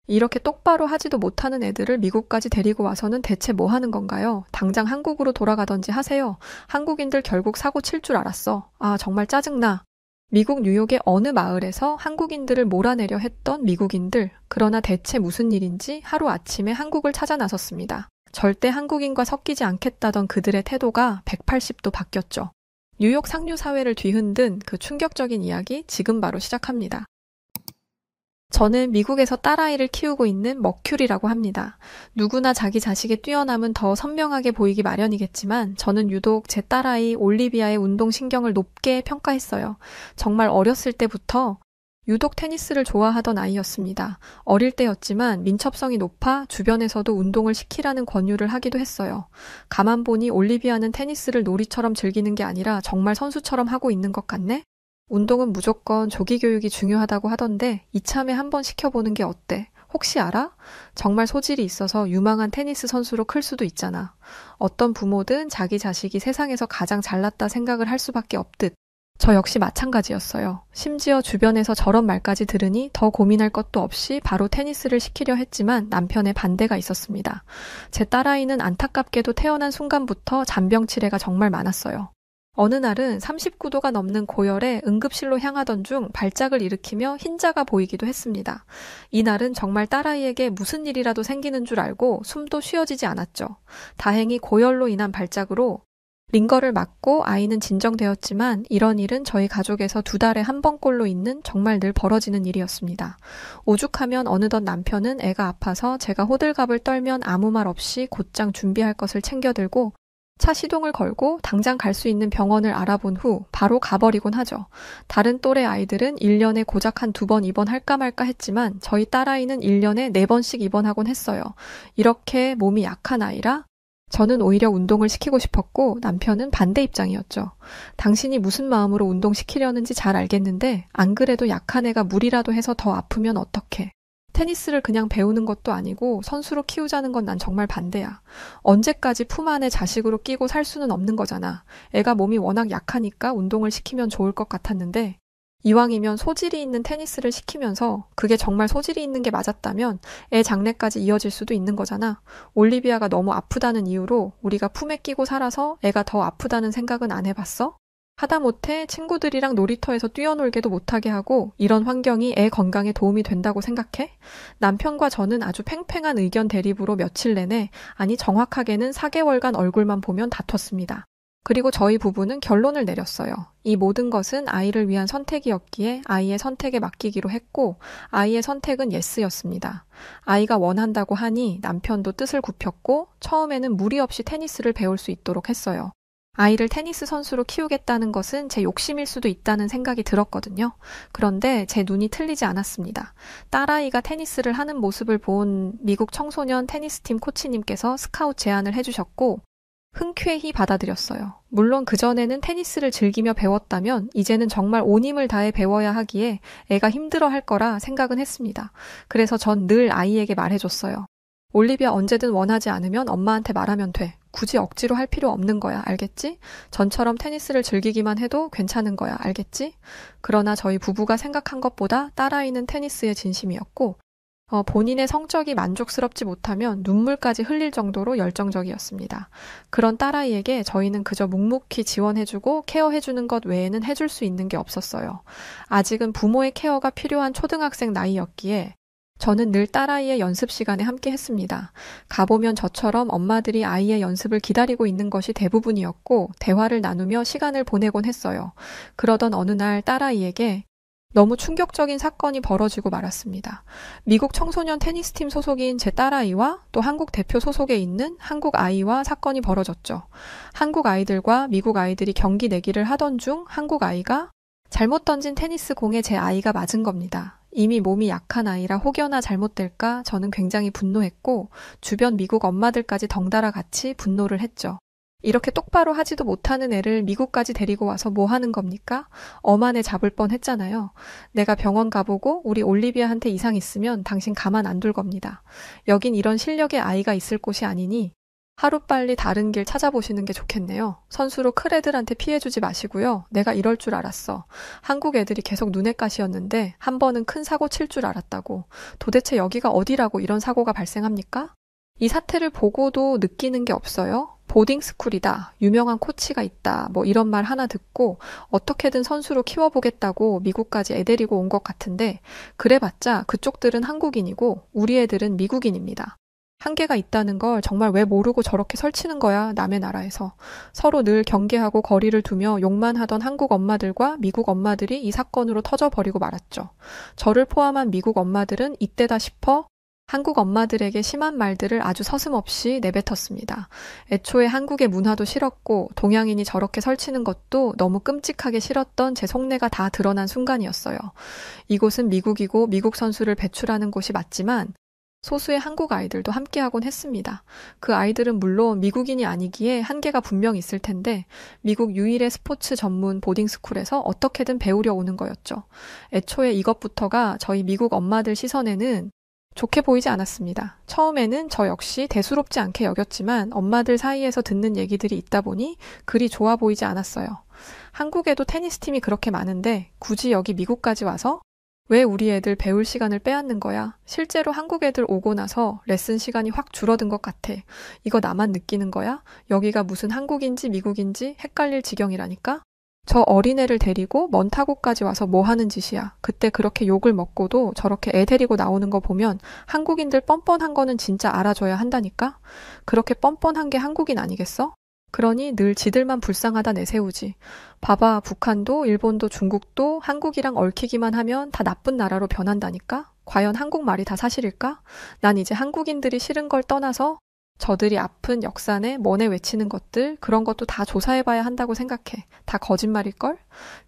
이렇게 똑바로 하지도 못하는 애들을 미국까지 데리고 와서는 대체 뭐 하는 건가요? 당장 한국으로 돌아가던지 하세요. 한국인들 결국 사고 칠 줄 알았어. 아, 정말 짜증나. 미국 뉴욕의 어느 마을에서 한국인들을 몰아내려 했던 미국인들. 그러나 대체 무슨 일인지 하루아침에 한국을 찾아 나섰습니다. 절대 한국인과 섞이지 않겠다던 그들의 태도가 180도 바뀌었죠. 뉴욕 상류 사회를 뒤흔든 그 충격적인 이야기 지금 바로 시작합니다. 저는 미국에서 딸아이를 키우고 있는 머큐리라고 합니다. 누구나 자기 자식의 뛰어남은 더 선명하게 보이기 마련이겠지만 저는 유독 제 딸아이 올리비아의 운동신경을 높게 평가했어요. 정말 어렸을 때부터 유독 테니스를 좋아하던 아이였습니다. 어릴 때였지만 민첩성이 높아 주변에서도 운동을 시키라는 권유를 하기도 했어요. 가만 보니 올리비아는 테니스를 놀이처럼 즐기는 게 아니라 정말 선수처럼 하고 있는 것 같네? 운동은 무조건 조기 교육이 중요하다고 하던데 이참에 한번 시켜보는 게 어때? 혹시 알아? 정말 소질이 있어서 유망한 테니스 선수로 클 수도 있잖아. 어떤 부모든 자기 자식이 세상에서 가장 잘났다 생각을 할 수밖에 없듯 저 역시 마찬가지였어요. 심지어 주변에서 저런 말까지 들으니 더 고민할 것도 없이 바로 테니스를 시키려 했지만 남편의 반대가 있었습니다. 제 딸아이는 안타깝게도 태어난 순간부터 잔병치레가 정말 많았어요. 어느 날은 39도가 넘는 고열에 응급실로 향하던 중 발작을 일으키며 흰자가 보이기도 했습니다. 이날은 정말 딸아이에게 무슨 일이라도 생기는 줄 알고 숨도 쉬어지지 않았죠. 다행히 고열로 인한 발작으로 링거를 맞고 아이는 진정되었지만 이런 일은 저희 가족에서 2달에 한 번꼴로 있는 정말 늘 벌어지는 일이었습니다. 오죽하면 어느덧 남편은 애가 아파서 제가 호들갑을 떨면 아무 말 없이 곧장 준비할 것을 챙겨들고 차 시동을 걸고 당장 갈 수 있는 병원을 알아본 후 바로 가버리곤 하죠. 다른 또래 아이들은 1년에 고작 한 2번 입원할까 말까 했지만 저희 딸아이는 1년에 4번씩 입원하곤 했어요. 이렇게 몸이 약한 아이라 저는 오히려 운동을 시키고 싶었고 남편은 반대 입장이었죠. 당신이 무슨 마음으로 운동시키려는지 잘 알겠는데 안 그래도 약한 애가 무리라도 해서 더 아프면 어떡해. 테니스를 그냥 배우는 것도 아니고 선수로 키우자는 건 난 정말 반대야. 언제까지 품 안에 자식으로 끼고 살 수는 없는 거잖아. 애가 몸이 워낙 약하니까 운동을 시키면 좋을 것 같았는데 이왕이면 소질이 있는 테니스를 시키면서 그게 정말 소질이 있는 게 맞았다면 애 장래까지 이어질 수도 있는 거잖아. 올리비아가 너무 아프다는 이유로 우리가 품에 끼고 살아서 애가 더 아프다는 생각은 안 해봤어? 하다못해 친구들이랑 놀이터에서 뛰어놀게도 못하게 하고 이런 환경이 애 건강에 도움이 된다고 생각해? 남편과 저는 아주 팽팽한 의견 대립으로 며칠 내내, 아니 정확하게는 4개월간 얼굴만 보면 다퉜습니다. 그리고 저희 부부는 결론을 내렸어요. 이 모든 것은 아이를 위한 선택이었기에 아이의 선택에 맡기기로 했고 아이의 선택은 예스였습니다. 아이가 원한다고 하니 남편도 뜻을 굽혔고 처음에는 무리 없이 테니스를 배울 수 있도록 했어요. 아이를 테니스 선수로 키우겠다는 것은 제 욕심일 수도 있다는 생각이 들었거든요. 그런데 제 눈이 틀리지 않았습니다. 딸아이가 테니스를 하는 모습을 본 미국 청소년 테니스팀 코치님께서 스카웃 제안을 해주셨고 흔쾌히 받아들였어요. 물론 그전에는 테니스를 즐기며 배웠다면 이제는 정말 온 힘을 다해 배워야 하기에 애가 힘들어할 거라 생각은 했습니다. 그래서 전 늘 아이에게 말해줬어요. 올리비아 언제든 원하지 않으면 엄마한테 말하면 돼. 굳이 억지로 할 필요 없는 거야. 알겠지? 전처럼 테니스를 즐기기만 해도 괜찮은 거야. 알겠지? 그러나 저희 부부가 생각한 것보다 딸아이는 테니스에 진심이었고 본인의 성적이 만족스럽지 못하면 눈물까지 흘릴 정도로 열정적이었습니다. 그런 딸아이에게 저희는 그저 묵묵히 지원해주고 케어해주는 것 외에는 해줄 수 있는 게 없었어요. 아직은 부모의 케어가 필요한 초등학생 나이였기에 저는 늘 딸아이의 연습 시간에 함께 했습니다. 가보면 저처럼 엄마들이 아이의 연습을 기다리고 있는 것이 대부분이었고 대화를 나누며 시간을 보내곤 했어요. 그러던 어느 날 딸아이에게 너무 충격적인 사건이 벌어지고 말았습니다. 미국 청소년 테니스팀 소속인 제 딸아이와 또 한국 대표 소속에 있는 한국 아이와 사건이 벌어졌죠. 한국 아이들과 미국 아이들이 경기 내기를 하던 중 한국 아이가 잘못 던진 테니스 공에 제 아이가 맞은 겁니다. 이미 몸이 약한 아이라 혹여나 잘못될까 저는 굉장히 분노했고 주변 미국 엄마들까지 덩달아 같이 분노를 했죠. 이렇게 똑바로 하지도 못하는 애를 미국까지 데리고 와서 뭐 하는 겁니까? 엄한 애 잡을 뻔 했잖아요. 내가 병원 가보고 우리 올리비아한테 이상 있으면 당신 가만 안 둘 겁니다. 여긴 이런 실력의 아이가 있을 곳이 아니니 하루빨리 다른 길 찾아보시는 게 좋겠네요. 선수로 클 애들한테 피해주지 마시고요. 내가 이럴 줄 알았어. 한국 애들이 계속 눈엣 가시였는데 한 번은 큰 사고 칠 줄 알았다고. 도대체 여기가 어디라고 이런 사고가 발생합니까? 이 사태를 보고도 느끼는 게 없어요? 보딩스쿨이다. 유명한 코치가 있다. 뭐 이런 말 하나 듣고 어떻게든 선수로 키워보겠다고 미국까지 애 데리고 온 것 같은데 그래봤자 그쪽들은 한국인이고 우리 애들은 미국인입니다. 한계가 있다는 걸 정말 왜 모르고 저렇게 설치는 거야, 남의 나라에서. 서로 늘 경계하고 거리를 두며 욕만 하던 한국 엄마들과 미국 엄마들이 이 사건으로 터져버리고 말았죠. 저를 포함한 미국 엄마들은 이때다 싶어 한국 엄마들에게 심한 말들을 아주 서슴없이 내뱉었습니다. 애초에 한국의 문화도 싫었고 동양인이 저렇게 설치는 것도 너무 끔찍하게 싫었던 제 속내가 다 드러난 순간이었어요. 이곳은 미국이고 미국 선수를 배출하는 곳이 맞지만 소수의 한국 아이들도 함께하곤 했습니다. 그 아이들은 물론 미국인이 아니기에 한계가 분명 있을 텐데 미국 유일의 스포츠 전문 보딩스쿨에서 어떻게든 배우려 오는 거였죠. 애초에 이것부터가 저희 미국 엄마들 시선에는 좋게 보이지 않았습니다. 처음에는 저 역시 대수롭지 않게 여겼지만 엄마들 사이에서 듣는 얘기들이 있다 보니 그리 좋아 보이지 않았어요. 한국에도 테니스 팀이 그렇게 많은데 굳이 여기 미국까지 와서 왜 우리 애들 배울 시간을 빼앗는 거야? 실제로 한국 애들 오고 나서 레슨 시간이 확 줄어든 것 같아. 이거 나만 느끼는 거야? 여기가 무슨 한국인지 미국인지 헷갈릴 지경이라니까? 저 어린애를 데리고 먼 타국까지 와서 뭐 하는 짓이야. 그때 그렇게 욕을 먹고도 저렇게 애 데리고 나오는 거 보면 한국인들 뻔뻔한 거는 진짜 알아줘야 한다니까? 그렇게 뻔뻔한 게 한국인 아니겠어? 그러니 늘 지들만 불쌍하다 내세우지. 봐봐, 북한도 일본도 중국도 한국이랑 얽히기만 하면 다 나쁜 나라로 변한다니까? 과연 한국말이 다 사실일까? 난 이제 한국인들이 싫은 걸 떠나서 저들이 아픈 역사내 뭐네 외치는 것들 그런 것도 다 조사해봐야 한다고 생각해. 다 거짓말일걸?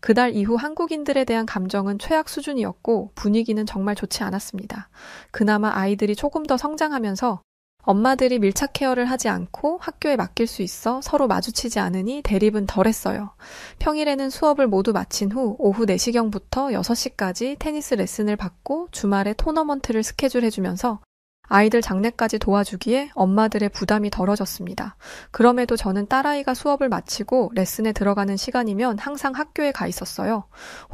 그날 이후 한국인들에 대한 감정은 최악 수준이었고 분위기는 정말 좋지 않았습니다. 그나마 아이들이 조금 더 성장하면서 엄마들이 밀착 케어를 하지 않고 학교에 맡길 수 있어 서로 마주치지 않으니 대립은 덜했어요. 평일에는 수업을 모두 마친 후 오후 4시경부터 6시까지 테니스 레슨을 받고 주말에 토너먼트를 스케줄해주면서 아이들 장례까지 도와주기에 엄마들의 부담이 덜어졌습니다. 그럼에도 저는 딸아이가 수업을 마치고 레슨에 들어가는 시간이면 항상 학교에 가 있었어요.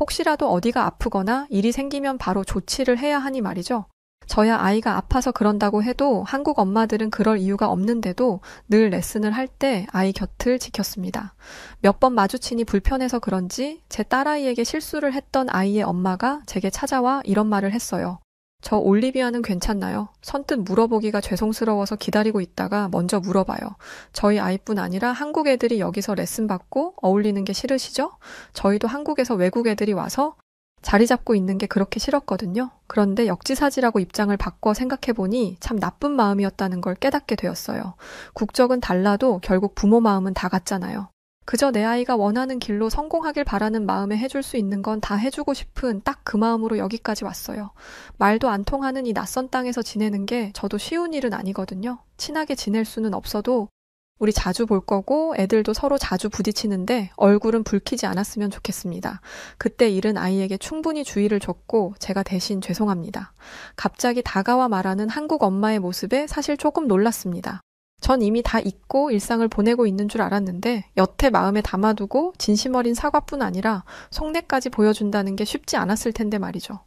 혹시라도 어디가 아프거나 일이 생기면 바로 조치를 해야 하니 말이죠. 저야 아이가 아파서 그런다고 해도 한국 엄마들은 그럴 이유가 없는데도 늘 레슨을 할 때 아이 곁을 지켰습니다. 몇 번 마주치니 불편해서 그런지 제 딸아이에게 실수를 했던 아이의 엄마가 제게 찾아와 이런 말을 했어요. 저 올리비아는 괜찮나요? 선뜻 물어보기가 죄송스러워서 기다리고 있다가 먼저 물어봐요. 저희 아이뿐 아니라 한국 애들이 여기서 레슨 받고 어울리는 게 싫으시죠? 저희도 한국에서 외국 애들이 와서 자리 잡고 있는 게 그렇게 싫었거든요. 그런데 역지사지라고 입장을 바꿔 생각해보니 참 나쁜 마음이었다는 걸 깨닫게 되었어요. 국적은 달라도 결국 부모 마음은 다 같잖아요. 그저 내 아이가 원하는 길로 성공하길 바라는 마음에 해줄 수 있는 건 다 해주고 싶은 딱 그 마음으로 여기까지 왔어요. 말도 안 통하는 이 낯선 땅에서 지내는 게 저도 쉬운 일은 아니거든요. 친하게 지낼 수는 없어도 우리 자주 볼 거고 애들도 서로 자주 부딪히는데 얼굴은 붉히지 않았으면 좋겠습니다. 그때 일은 아이에게 충분히 주의를 줬고 제가 대신 죄송합니다. 갑자기 다가와 말하는 한국 엄마의 모습에 사실 조금 놀랐습니다. 전 이미 다 잊고 일상을 보내고 있는 줄 알았는데 여태 마음에 담아두고 진심 어린 사과뿐 아니라 속내까지 보여준다는 게 쉽지 않았을 텐데 말이죠.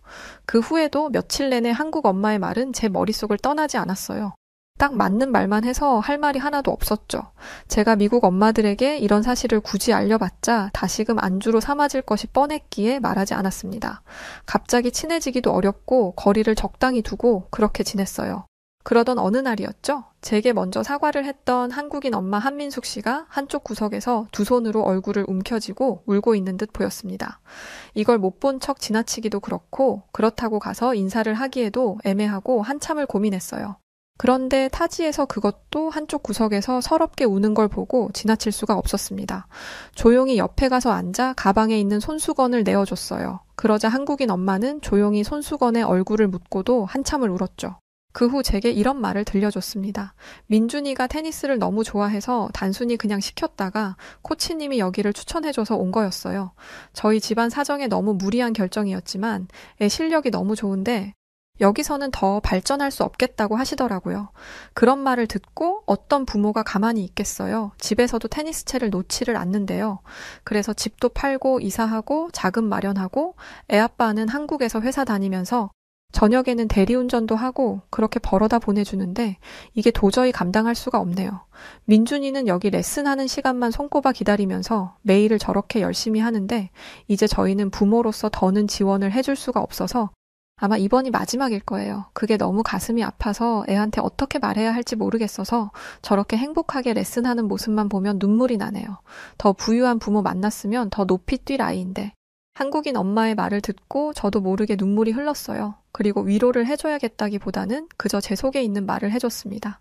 그 후에도 며칠 내내 한국 엄마의 말은 제 머릿속을 떠나지 않았어요. 딱 맞는 말만 해서 할 말이 하나도 없었죠. 제가 미국 엄마들에게 이런 사실을 굳이 알려봤자 다시금 안주로 삼아질 것이 뻔했기에 말하지 않았습니다. 갑자기 친해지기도 어렵고 거리를 적당히 두고 그렇게 지냈어요. 그러던 어느 날이었죠. 제게 먼저 사과를 했던 한국인 엄마 한민숙 씨가 한쪽 구석에서 두 손으로 얼굴을 움켜쥐고 울고 있는 듯 보였습니다. 이걸 못 본 척 지나치기도 그렇고 그렇다고 가서 인사를 하기에도 애매하고 한참을 고민했어요. 그런데 타지에서 그것도 한쪽 구석에서 서럽게 우는 걸 보고 지나칠 수가 없었습니다. 조용히 옆에 가서 앉아 가방에 있는 손수건을 내어줬어요. 그러자 한국인 엄마는 조용히 손수건에 얼굴을 묻고도 한참을 울었죠. 그 후 제게 이런 말을 들려줬습니다. 민준이가 테니스를 너무 좋아해서 단순히 그냥 시켰다가 코치님이 여기를 추천해줘서 온 거였어요. 저희 집안 사정에 너무 무리한 결정이었지만 애 실력이 너무 좋은데 여기서는 더 발전할 수 없겠다고 하시더라고요. 그런 말을 듣고 어떤 부모가 가만히 있겠어요. 집에서도 테니스채를 놓지를 않는데요. 그래서 집도 팔고 이사하고 자금 마련하고 애아빠는 한국에서 회사 다니면서 저녁에는 대리운전도 하고 그렇게 벌어다 보내주는데 이게 도저히 감당할 수가 없네요. 민준이는 여기 레슨하는 시간만 손꼽아 기다리면서 매일을 저렇게 열심히 하는데 이제 저희는 부모로서 더는 지원을 해줄 수가 없어서 아마 이번이 마지막일 거예요. 그게 너무 가슴이 아파서 애한테 어떻게 말해야 할지 모르겠어서 저렇게 행복하게 레슨하는 모습만 보면 눈물이 나네요. 더 부유한 부모 만났으면 더 높이 뛸 아이인데. 한국인 엄마의 말을 듣고 저도 모르게 눈물이 흘렀어요. 그리고 위로를 해줘야겠다기보다는 그저 제 속에 있는 말을 해줬습니다.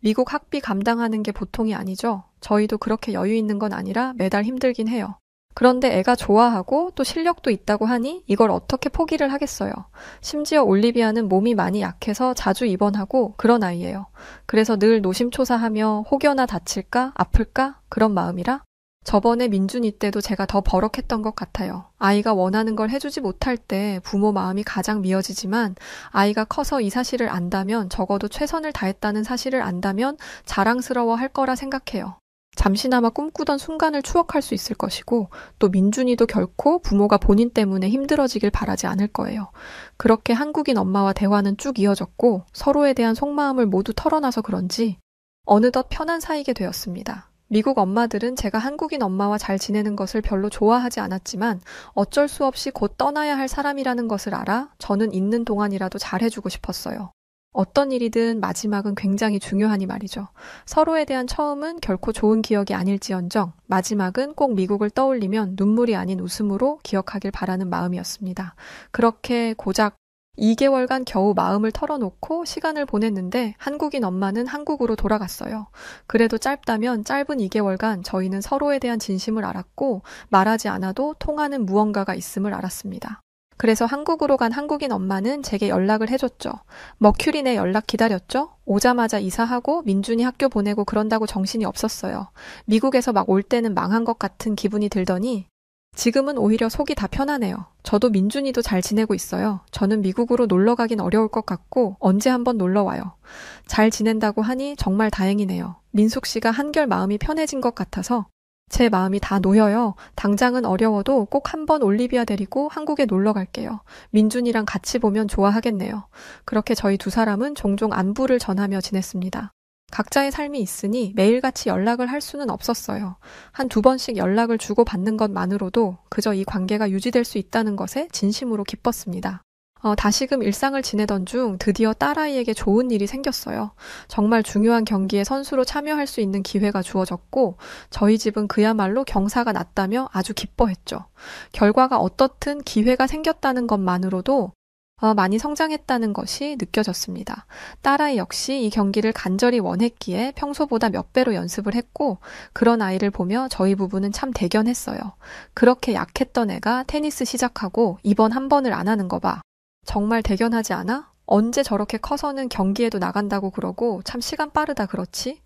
미국 학비 감당하는 게 보통이 아니죠. 저희도 그렇게 여유 있는 건 아니라 매달 힘들긴 해요. 그런데 애가 좋아하고 또 실력도 있다고 하니 이걸 어떻게 포기를 하겠어요. 심지어 올리비아는 몸이 많이 약해서 자주 입원하고 그런 아이예요. 그래서 늘 노심초사하며 혹여나 다칠까 아플까 그런 마음이라 저번에 민준이 때도 제가 더 버럭했던 것 같아요. 아이가 원하는 걸 해주지 못할 때 부모 마음이 가장 미어지지만 아이가 커서 이 사실을 안다면 적어도 최선을 다했다는 사실을 안다면 자랑스러워할 거라 생각해요. 잠시나마 꿈꾸던 순간을 추억할 수 있을 것이고 또 민준이도 결코 부모가 본인 때문에 힘들어지길 바라지 않을 거예요. 그렇게 한국인 엄마와 대화는 쭉 이어졌고 서로에 대한 속마음을 모두 털어놔서 그런지 어느덧 편한 사이게 되었습니다. 미국 엄마들은 제가 한국인 엄마와 잘 지내는 것을 별로 좋아하지 않았지만 어쩔 수 없이 곧 떠나야 할 사람이라는 것을 알아 저는 있는 동안이라도 잘해주고 싶었어요. 어떤 일이든 마지막은 굉장히 중요하니 말이죠. 서로에 대한 처음은 결코 좋은 기억이 아닐지언정 마지막은 꼭 미국을 떠올리면 눈물이 아닌 웃음으로 기억하길 바라는 마음이었습니다. 그렇게 고작 2개월간 겨우 마음을 털어놓고 시간을 보냈는데 한국인 엄마는 한국으로 돌아갔어요. 그래도 짧다면 짧은 2개월간 저희는 서로에 대한 진심을 알았고 말하지 않아도 통하는 무언가가 있음을 알았습니다. 그래서 한국으로 간 한국인 엄마는 제게 연락을 해줬죠. 머큐리네 연락 기다렸죠? 오자마자 이사하고 민준이 학교 보내고 그런다고 정신이 없었어요. 미국에서 막 올 때는 망한 것 같은 기분이 들더니 지금은 오히려 속이 다 편하네요. 저도 민준이도 잘 지내고 있어요. 저는 미국으로 놀러 가긴 어려울 것 같고 언제 한번 놀러 와요. 잘 지낸다고 하니 정말 다행이네요. 민숙 씨가 한결 마음이 편해진 것 같아서 제 마음이 다 놓여요. 당장은 어려워도 꼭 한번 올리비아 데리고 한국에 놀러 갈게요. 민준이랑 같이 보면 좋아하겠네요. 그렇게 저희 두 사람은 종종 안부를 전하며 지냈습니다. 각자의 삶이 있으니 매일같이 연락을 할 수는 없었어요. 한 2번씩 연락을 주고받는 것만으로도 그저 이 관계가 유지될 수 있다는 것에 진심으로 기뻤습니다. 다시금 일상을 지내던 중 드디어 딸아이에게 좋은 일이 생겼어요. 정말 중요한 경기에 선수로 참여할 수 있는 기회가 주어졌고 저희 집은 그야말로 경사가 났다며 아주 기뻐했죠. 결과가 어떻든 기회가 생겼다는 것만으로도 많이 성장했다는 것이 느껴졌습니다. 딸아이 역시 이 경기를 간절히 원했기에 평소보다 몇 배로 연습을 했고 그런 아이를 보며 저희 부부는 참 대견했어요. 그렇게 약했던 애가 테니스 시작하고 이번 한 번을 안 하는 거 봐. 정말 대견하지 않아? 언제 저렇게 커서는 경기에도 나간다고 그러고 참 시간 빠르다 그렇지?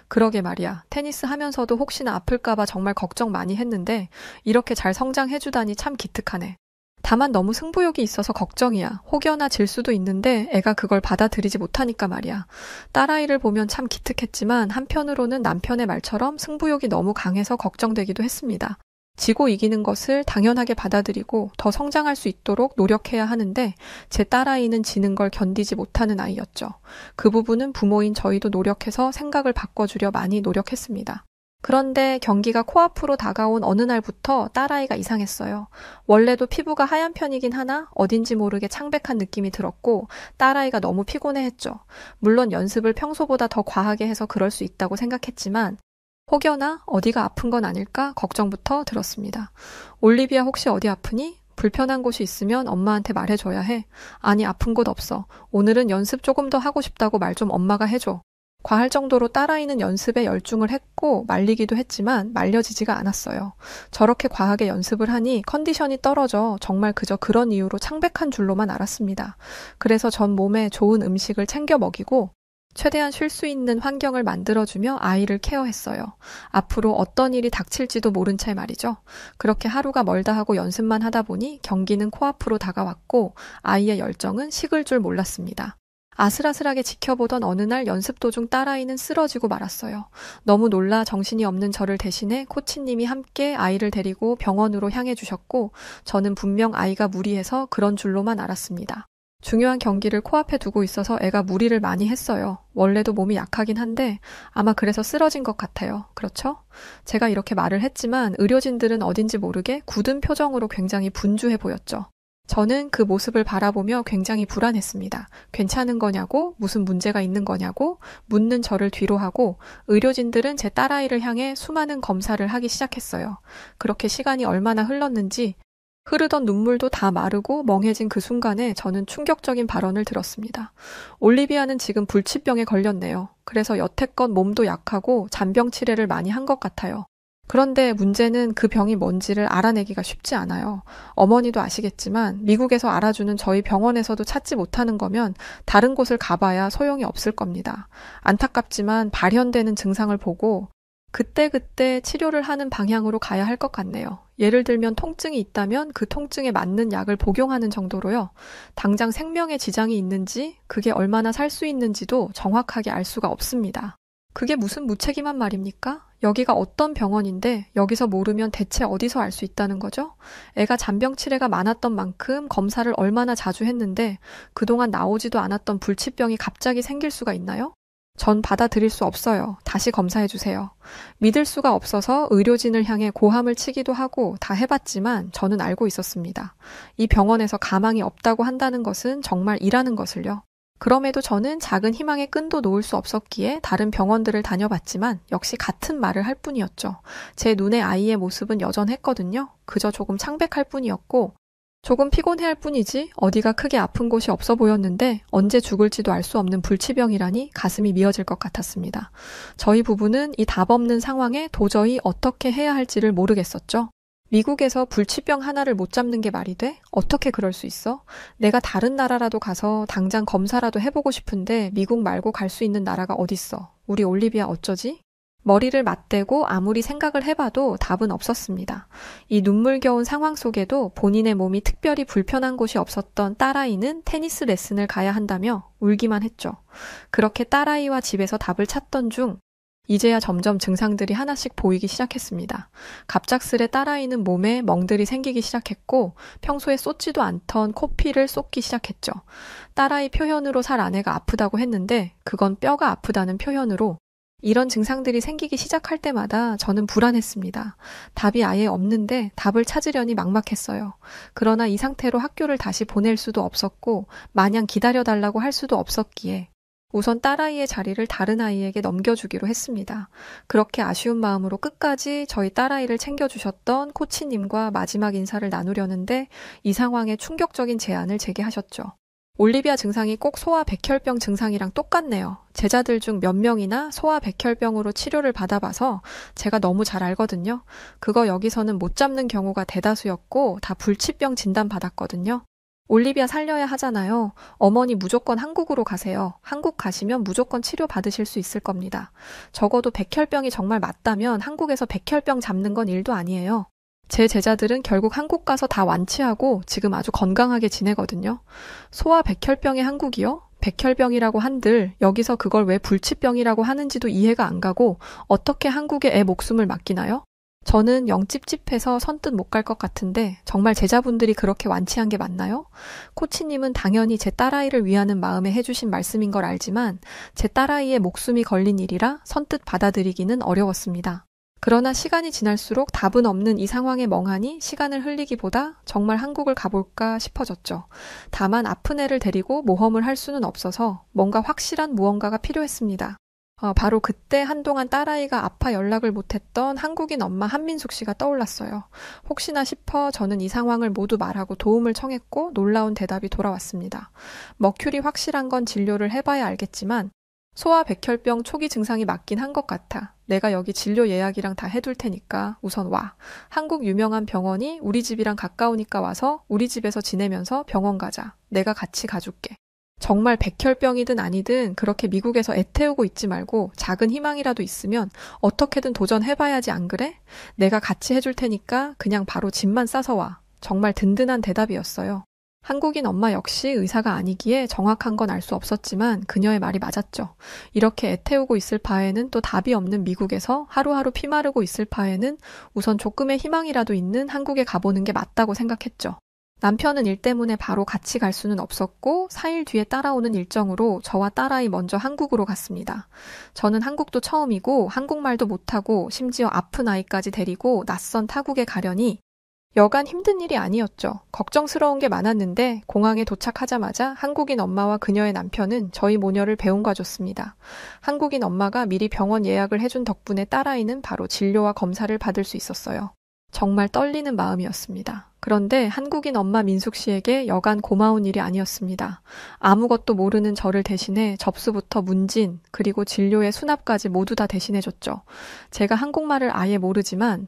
그러게 말이야. 테니스 하면서도 혹시나 아플까봐 정말 걱정 많이 했는데 이렇게 잘 성장해주다니 참 기특하네. 다만 너무 승부욕이 있어서 걱정이야. 혹여나 질 수도 있는데 애가 그걸 받아들이지 못하니까 말이야. 딸아이를 보면 참 기특했지만 한편으로는 남편의 말처럼 승부욕이 너무 강해서 걱정되기도 했습니다. 지고 이기는 것을 당연하게 받아들이고 더 성장할 수 있도록 노력해야 하는데 제 딸아이는 지는 걸 견디지 못하는 아이였죠. 그 부분은 부모인 저희도 노력해서 생각을 바꿔주려 많이 노력했습니다. 그런데 경기가 코앞으로 다가온 어느 날부터 딸아이가 이상했어요. 원래도 피부가 하얀 편이긴 하나 어딘지 모르게 창백한 느낌이 들었고 딸아이가 너무 피곤해했죠. 물론 연습을 평소보다 더 과하게 해서 그럴 수 있다고 생각했지만 혹여나 어디가 아픈 건 아닐까 걱정부터 들었습니다. 올리비아 혹시 어디 아프니? 불편한 곳이 있으면 엄마한테 말해줘야 해. 아니 아픈 곳 없어. 오늘은 연습 조금 더 하고 싶다고 말 좀 엄마가 해줘. 과할 정도로 딸아이는 연습에 열중을 했고 말리기도 했지만 말려지지가 않았어요. 저렇게 과하게 연습을 하니 컨디션이 떨어져 정말 그저 그런 이유로 창백한 줄로만 알았습니다. 그래서 전 몸에 좋은 음식을 챙겨 먹이고 최대한 쉴 수 있는 환경을 만들어주며 아이를 케어했어요. 앞으로 어떤 일이 닥칠지도 모른 채 말이죠. 그렇게 하루가 멀다 하고 연습만 하다 보니 경기는 코앞으로 다가왔고 아이의 열정은 식을 줄 몰랐습니다. 아슬아슬하게 지켜보던 어느 날 연습 도중 딸아이는 쓰러지고 말았어요. 너무 놀라 정신이 없는 저를 대신해 코치님이 함께 아이를 데리고 병원으로 향해 주셨고 저는 분명 아이가 무리해서 그런 줄로만 알았습니다. 중요한 경기를 코앞에 두고 있어서 애가 무리를 많이 했어요. 원래도 몸이 약하긴 한데 아마 그래서 쓰러진 것 같아요. 그렇죠? 제가 이렇게 말을 했지만 의료진들은 어딘지 모르게 굳은 표정으로 굉장히 분주해 보였죠. 저는 그 모습을 바라보며 굉장히 불안했습니다. 괜찮은 거냐고, 무슨 문제가 있는 거냐고 묻는 저를 뒤로 하고 의료진들은 제 딸아이를 향해 수많은 검사를 하기 시작했어요. 그렇게 시간이 얼마나 흘렀는지 흐르던 눈물도 다 마르고 멍해진 그 순간에 저는 충격적인 발언을 들었습니다. 올리비아는 지금 불치병에 걸렸네요. 그래서 여태껏 몸도 약하고 잔병 치레를 많이 한 것 같아요. 그런데 문제는 그 병이 뭔지를 알아내기가 쉽지 않아요. 어머니도 아시겠지만 미국에서 알아주는 저희 병원에서도 찾지 못하는 거면 다른 곳을 가봐야 소용이 없을 겁니다. 안타깝지만 발현되는 증상을 보고 그때그때 치료를 하는 방향으로 가야 할 것 같네요. 예를 들면 통증이 있다면 그 통증에 맞는 약을 복용하는 정도로요. 당장 생명에 지장이 있는지 그게 얼마나 살 수 있는지도 정확하게 알 수가 없습니다. 그게 무슨 무책임한 말입니까? 여기가 어떤 병원인데 여기서 모르면 대체 어디서 알 수 있다는 거죠? 애가 잔병 치레가 많았던 만큼 검사를 얼마나 자주 했는데 그동안 나오지도 않았던 불치병이 갑자기 생길 수가 있나요? 전 받아들일 수 없어요. 다시 검사해주세요. 믿을 수가 없어서 의료진을 향해 고함을 치기도 하고 다 해봤지만 저는 알고 있었습니다. 이 병원에서 가망이 없다고 한다는 것은 정말 이라는 것을요. 그럼에도 저는 작은 희망의 끈도 놓을 수 없었기에 다른 병원들을 다녀봤지만 역시 같은 말을 할 뿐이었죠. 제 눈에 아이의 모습은 여전했거든요. 그저 조금 창백할 뿐이었고 조금 피곤해할 뿐이지 어디가 크게 아픈 곳이 없어 보였는데 언제 죽을지도 알 수 없는 불치병이라니 가슴이 미어질 것 같았습니다. 저희 부부는 이 답 없는 상황에 도저히 어떻게 해야 할지를 모르겠었죠. 미국에서 불치병 하나를 못 잡는 게 말이 돼? 어떻게 그럴 수 있어? 내가 다른 나라라도 가서 당장 검사라도 해보고 싶은데 미국 말고 갈 수 있는 나라가 어딨어? 우리 올리비아 어쩌지? 머리를 맞대고 아무리 생각을 해봐도 답은 없었습니다. 이 눈물겨운 상황 속에도 본인의 몸이 특별히 불편한 곳이 없었던 딸아이는 테니스 레슨을 가야 한다며 울기만 했죠. 그렇게 딸아이와 집에서 답을 찾던 중 이제야 점점 증상들이 하나씩 보이기 시작했습니다. 갑작스레 딸아이는 몸에 멍들이 생기기 시작했고 평소에 쏟지도 않던 코피를 쏟기 시작했죠. 딸아이 표현으로 살 아내가 아프다고 했는데 그건 뼈가 아프다는 표현으로 이런 증상들이 생기기 시작할 때마다 저는 불안했습니다. 답이 아예 없는데 답을 찾으려니 막막했어요. 그러나 이 상태로 학교를 다시 보낼 수도 없었고 마냥 기다려달라고 할 수도 없었기에 우선 딸아이의 자리를 다른 아이에게 넘겨주기로 했습니다. 그렇게 아쉬운 마음으로 끝까지 저희 딸아이를 챙겨주셨던 코치님과 마지막 인사를 나누려는데 이 상황에 충격적인 제안을 제게 하셨죠. 올리비아 증상이 꼭 소아백혈병 증상이랑 똑같네요. 제자들 중 몇 명이나 소아백혈병으로 치료를 받아봐서 제가 너무 잘 알거든요. 그거 여기서는 못 잡는 경우가 대다수였고 다 불치병 진단 받았거든요. 올리비아 살려야 하잖아요. 어머니 무조건 한국으로 가세요. 한국 가시면 무조건 치료 받으실 수 있을 겁니다. 적어도 백혈병이 정말 맞다면 한국에서 백혈병 잡는 건 일도 아니에요. 제 제자들은 결국 한국 가서 다 완치하고 지금 아주 건강하게 지내거든요. 소아백혈병의 한국이요? 백혈병이라고 한들 여기서 그걸 왜 불치병이라고 하는지도 이해가 안 가고 어떻게 한국에 애 목숨을 맡기나요? 저는 영 찝찝해서 선뜻 못 갈 것 같은데 정말 제자분들이 그렇게 완치한 게 맞나요? 코치님은 당연히 제 딸아이를 위하는 마음에 해주신 말씀인 걸 알지만 제 딸아이의 목숨이 걸린 일이라 선뜻 받아들이기는 어려웠습니다. 그러나 시간이 지날수록 답은 없는 이 상황에 멍하니 시간을 흘리기보다 정말 한국을 가볼까 싶어졌죠. 다만 아픈 애를 데리고 모험을 할 수는 없어서 뭔가 확실한 무언가가 필요했습니다. 바로 그때 한동안 딸아이가 아파 연락을 못했던 한국인 엄마 한민숙 씨가 떠올랐어요. 혹시나 싶어 저는 이 상황을 모두 말하고 도움을 청했고 놀라운 대답이 돌아왔습니다. 머큐리 확실한 건 진료를 해봐야 알겠지만 소아백혈병 초기 증상이 맞긴 한 것 같아. 내가 여기 진료 예약이랑 다 해둘 테니까 우선 와. 한국 유명한 병원이 우리 집이랑 가까우니까 와서 우리 집에서 지내면서 병원 가자. 내가 같이 가줄게. 정말 백혈병이든 아니든 그렇게 미국에서 애태우고 있지 말고 작은 희망이라도 있으면 어떻게든 도전해봐야지 안 그래? 내가 같이 해줄 테니까 그냥 바로 짐만 싸서 와. 정말 든든한 대답이었어요. 한국인 엄마 역시 의사가 아니기에 정확한 건 알 수 없었지만 그녀의 말이 맞았죠. 이렇게 애태우고 있을 바에는 또 답이 없는 미국에서 하루하루 피마르고 있을 바에는 우선 조금의 희망이라도 있는 한국에 가보는 게 맞다고 생각했죠. 남편은 일 때문에 바로 같이 갈 수는 없었고 4일 뒤에 따라오는 일정으로 저와 딸아이 먼저 한국으로 갔습니다. 저는 한국도 처음이고 한국말도 못하고 심지어 아픈 아이까지 데리고 낯선 타국에 가려니 여간 힘든 일이 아니었죠. 걱정스러운 게 많았는데 공항에 도착하자마자 한국인 엄마와 그녀의 남편은 저희 모녀를 배웅과줬습니다. 한국인 엄마가 미리 병원 예약을 해준 덕분에 딸아이는 바로 진료와 검사를 받을 수 있었어요. 정말 떨리는 마음이었습니다. 그런데 한국인 엄마 민숙 씨에게 여간 고마운 일이 아니었습니다. 아무것도 모르는 저를 대신해 접수부터 문진, 그리고 진료의 수납까지 모두 다 대신해줬죠. 제가 한국말을 아예 모르지만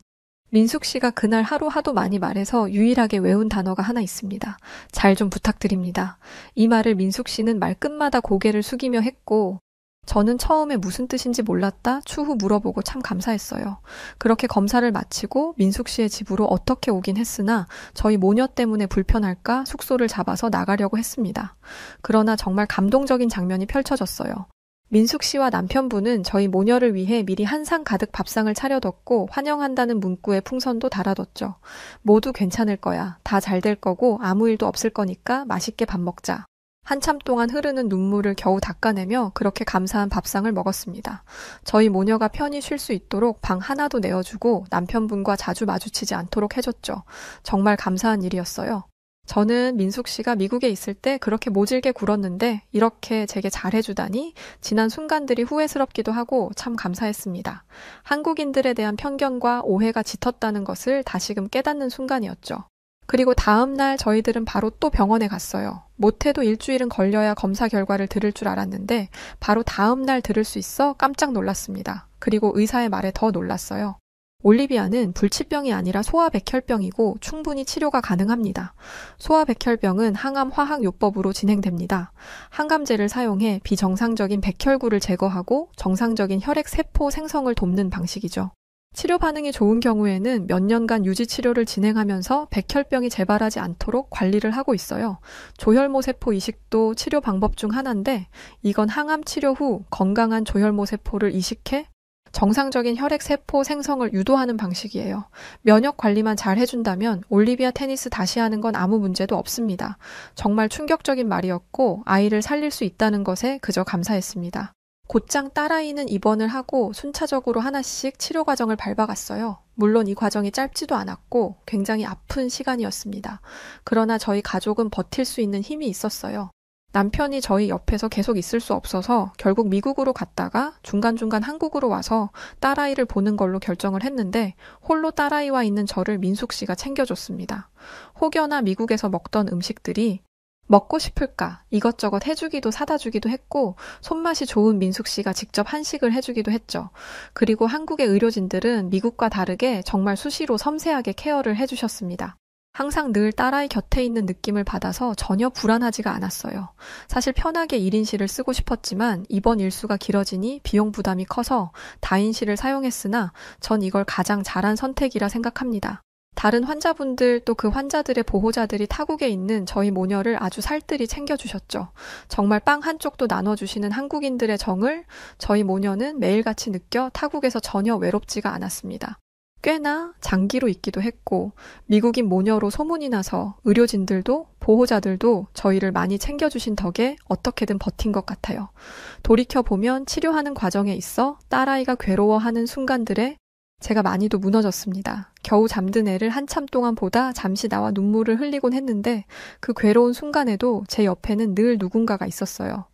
민숙 씨가 그날 하루 하도 많이 말해서 유일하게 외운 단어가 하나 있습니다. 잘 좀 부탁드립니다. 이 말을 민숙 씨는 말끝마다 고개를 숙이며 했고 저는 처음에 무슨 뜻인지 몰랐다 추후 물어보고 참 감사했어요. 그렇게 검사를 마치고 민숙 씨의 집으로 어떻게 오긴 했으나 저희 모녀 때문에 불편할까 숙소를 잡아서 나가려고 했습니다. 그러나 정말 감동적인 장면이 펼쳐졌어요. 민숙 씨와 남편분은 저희 모녀를 위해 미리 한 상 가득 밥상을 차려뒀고 환영한다는 문구에 풍선도 달아뒀죠. 모두 괜찮을 거야. 다 잘 될 거고 아무 일도 없을 거니까 맛있게 밥 먹자. 한참 동안 흐르는 눈물을 겨우 닦아내며 그렇게 감사한 밥상을 먹었습니다. 저희 모녀가 편히 쉴 수 있도록 방 하나도 내어주고 남편분과 자주 마주치지 않도록 해줬죠. 정말 감사한 일이었어요. 저는 민숙 씨가 미국에 있을 때 그렇게 모질게 굴었는데 이렇게 제게 잘해주다니 지난 순간들이 후회스럽기도 하고 참 감사했습니다. 한국인들에 대한 편견과 오해가 짙었다는 것을 다시금 깨닫는 순간이었죠. 그리고 다음 날 저희들은 바로 또 병원에 갔어요. 못해도 일주일은 걸려야 검사 결과를 들을 줄 알았는데 바로 다음 날 들을 수 있어 깜짝 놀랐습니다. 그리고 의사의 말에 더 놀랐어요. 올리비아는 불치병이 아니라 소아백혈병이고 충분히 치료가 가능합니다. 소아백혈병은 항암 화학요법으로 진행됩니다. 항암제를 사용해 비정상적인 백혈구를 제거하고 정상적인 혈액세포 생성을 돕는 방식이죠. 치료 반응이 좋은 경우에는 몇 년간 유지 치료를 진행하면서 백혈병이 재발하지 않도록 관리를 하고 있어요. 조혈모 세포 이식도 치료 방법 중 하나인데 이건 항암 치료 후 건강한 조혈모 세포를 이식해 정상적인 혈액세포 생성을 유도하는 방식이에요. 면역 관리만 잘 해준다면 올리비아 테니스 다시 하는 건 아무 문제도 없습니다. 정말 충격적인 말이었고 아이를 살릴 수 있다는 것에 그저 감사했습니다. 곧장 딸아이는 입원을 하고 순차적으로 하나씩 치료 과정을 밟아갔어요. 물론 이 과정이 짧지도 않았고 굉장히 아픈 시간이었습니다. 그러나 저희 가족은 버틸 수 있는 힘이 있었어요. 남편이 저희 옆에서 계속 있을 수 없어서 결국 미국으로 갔다가 중간중간 한국으로 와서 딸아이를 보는 걸로 결정을 했는데 홀로 딸아이와 있는 저를 민숙 씨가 챙겨줬습니다. 혹여나 미국에서 먹던 음식들이 먹고 싶을까 이것저것 해주기도 사다 주기도 했고 손맛이 좋은 민숙 씨가 직접 한식을 해주기도 했죠. 그리고 한국의 의료진들은 미국과 다르게 정말 수시로 섬세하게 케어를 해주셨습니다. 항상 늘 딸아이 곁에 있는 느낌을 받아서 전혀 불안하지가 않았어요. 사실 편하게 1인실을 쓰고 싶었지만 입원 일수가 길어지니 비용 부담이 커서 다인실을 사용했으나 전 이걸 가장 잘한 선택이라 생각합니다. 다른 환자분들 또 그 환자들의 보호자들이 타국에 있는 저희 모녀를 아주 살뜰히 챙겨주셨죠. 정말 빵 한쪽도 나눠주시는 한국인들의 정을 저희 모녀는 매일같이 느껴 타국에서 전혀 외롭지가 않았습니다. 꽤나 장기로 있기도 했고 미국인 모녀로 소문이 나서 의료진들도 보호자들도 저희를 많이 챙겨주신 덕에 어떻게든 버틴 것 같아요. 돌이켜보면 치료하는 과정에 있어 딸아이가 괴로워하는 순간들에 제가 많이도 무너졌습니다. 겨우 잠든 애를 한참 동안 보다 잠시 나와 눈물을 흘리곤 했는데 그 괴로운 순간에도 제 옆에는 늘 누군가가 있었어요.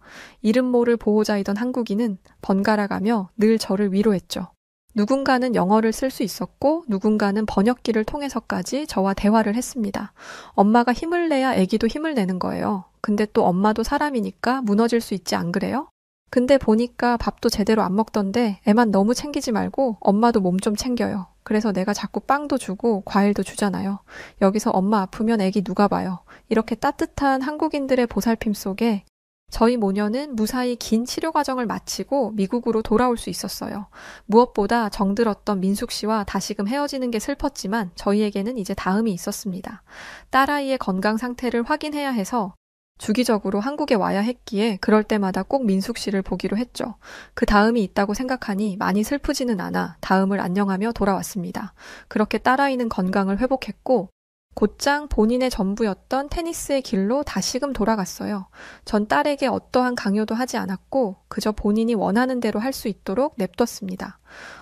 이름 모를 보호자이던 한국인은 번갈아가며 늘 저를 위로했죠. 누군가는 영어를 쓸 수 있었고 누군가는 번역기를 통해서까지 저와 대화를 했습니다. 엄마가 힘을 내야 아기도 힘을 내는 거예요. 근데 또 엄마도 사람이니까 무너질 수 있지 안 그래요? 근데 보니까 밥도 제대로 안 먹던데 애만 너무 챙기지 말고 엄마도 몸 좀 챙겨요. 그래서 내가 자꾸 빵도 주고 과일도 주잖아요. 여기서 엄마 아프면 아기 누가 봐요. 이렇게 따뜻한 한국인들의 보살핌 속에 저희 모녀는 무사히 긴 치료 과정을 마치고 미국으로 돌아올 수 있었어요. 무엇보다 정들었던 민숙 씨와 다시금 헤어지는 게 슬펐지만 저희에게는 이제 다음이 있었습니다. 딸아이의 건강 상태를 확인해야 해서 주기적으로 한국에 와야 했기에 그럴 때마다 꼭 민숙 씨를 보기로 했죠. 그 다음이 있다고 생각하니 많이 슬프지는 않아 다음을 안녕하며 돌아왔습니다. 그렇게 딸아이는 건강을 회복했고 곧장 본인의 전부였던 테니스의 길로 다시금 돌아갔어요. 전 딸에게 어떠한 강요도 하지 않았고 그저 본인이 원하는 대로 할 수 있도록 냅뒀습니다.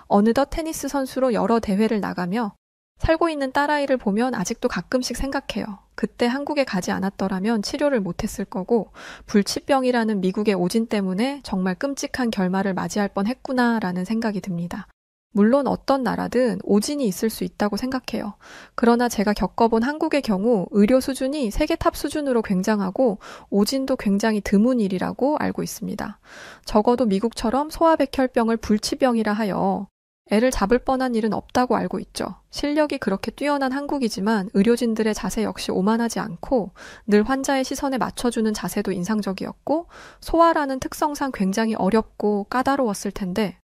어느덧 테니스 선수로 여러 대회를 나가며 살고 있는 딸아이를 보면 아직도 가끔씩 생각해요. 그때 한국에 가지 않았더라면 치료를 못했을 거고 불치병이라는 미국의 오진 때문에 정말 끔찍한 결말을 맞이할 뻔했구나라는 생각이 듭니다. 물론 어떤 나라든 오진이 있을 수 있다고 생각해요. 그러나 제가 겪어본 한국의 경우 의료 수준이 세계 탑 수준으로 굉장하고 오진도 굉장히 드문 일이라고 알고 있습니다. 적어도 미국처럼 소아백혈병을 불치병이라 하여 애를 잡을 뻔한 일은 없다고 알고 있죠. 실력이 그렇게 뛰어난 한국이지만 의료진들의 자세 역시 오만하지 않고 늘 환자의 시선에 맞춰주는 자세도 인상적이었고 소아라는 특성상 굉장히 어렵고 까다로웠을 텐데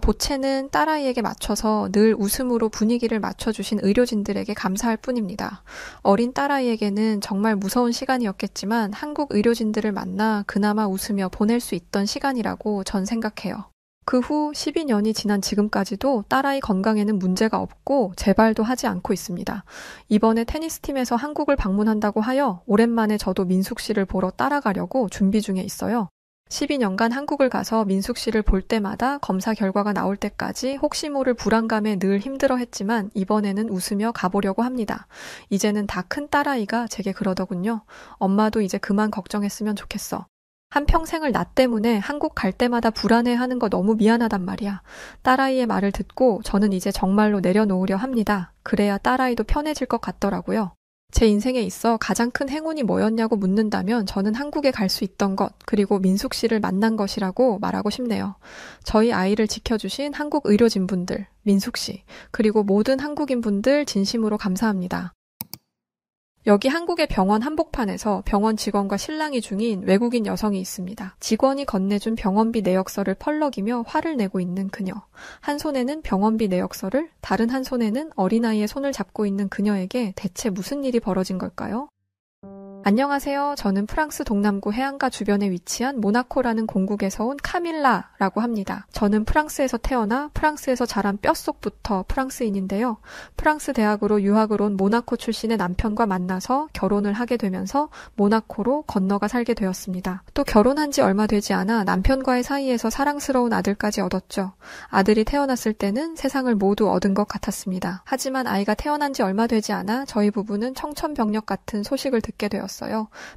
보채는 딸아이에게 맞춰서 늘 웃음으로 분위기를 맞춰주신 의료진들에게 감사할 뿐입니다. 어린 딸아이에게는 정말 무서운 시간이었겠지만 한국 의료진들을 만나 그나마 웃으며 보낼 수 있던 시간이라고 전 생각해요. 그 후 12년이 지난 지금까지도 딸아이 건강에는 문제가 없고 재발도 하지 않고 있습니다. 이번에 테니스팀에서 한국을 방문한다고 하여 오랜만에 저도 민숙 씨를 보러 따라가려고 준비 중에 있어요. 12년간 한국을 가서 민숙 씨를 볼 때마다 검사 결과가 나올 때까지 혹시 모를 불안감에 늘 힘들어했지만 이번에는 웃으며 가보려고 합니다. 이제는 다 큰 딸아이가 제게 그러더군요. 엄마도 이제 그만 걱정했으면 좋겠어. 한평생을 나 때문에 한국 갈 때마다 불안해하는 거 너무 미안하단 말이야. 딸아이의 말을 듣고 저는 이제 정말로 내려놓으려 합니다. 그래야 딸아이도 편해질 것 같더라고요. 제 인생에 있어 가장 큰 행운이 뭐였냐고 묻는다면 저는 한국에 갈 수 있던 것, 그리고 민숙 씨를 만난 것이라고 말하고 싶네요. 저희 아이를 지켜주신 한국 의료진분들, 민숙 씨, 그리고 모든 한국인분들 진심으로 감사합니다. 여기 한국의 병원 한복판에서 병원 직원과 실랑이 중인 외국인 여성이 있습니다. 직원이 건네준 병원비 내역서를 펄럭이며 화를 내고 있는 그녀. 한 손에는 병원비 내역서를, 다른 한 손에는 어린아이의 손을 잡고 있는 그녀에게 대체 무슨 일이 벌어진 걸까요? 안녕하세요. 저는 프랑스 동남부 해안가 주변에 위치한 모나코라는 공국에서 온 카밀라라고 합니다. 저는 프랑스에서 태어나 프랑스에서 자란 뼛속부터 프랑스인인데요. 프랑스 대학으로 유학을 온 모나코 출신의 남편과 만나서 결혼을 하게 되면서 모나코로 건너가 살게 되었습니다. 또 결혼한 지 얼마 되지 않아 남편과의 사이에서 사랑스러운 아들까지 얻었죠. 아들이 태어났을 때는 세상을 모두 얻은 것 같았습니다. 하지만 아이가 태어난 지 얼마 되지 않아 저희 부부는 청천벽력 같은 소식을 듣게 되었습니다.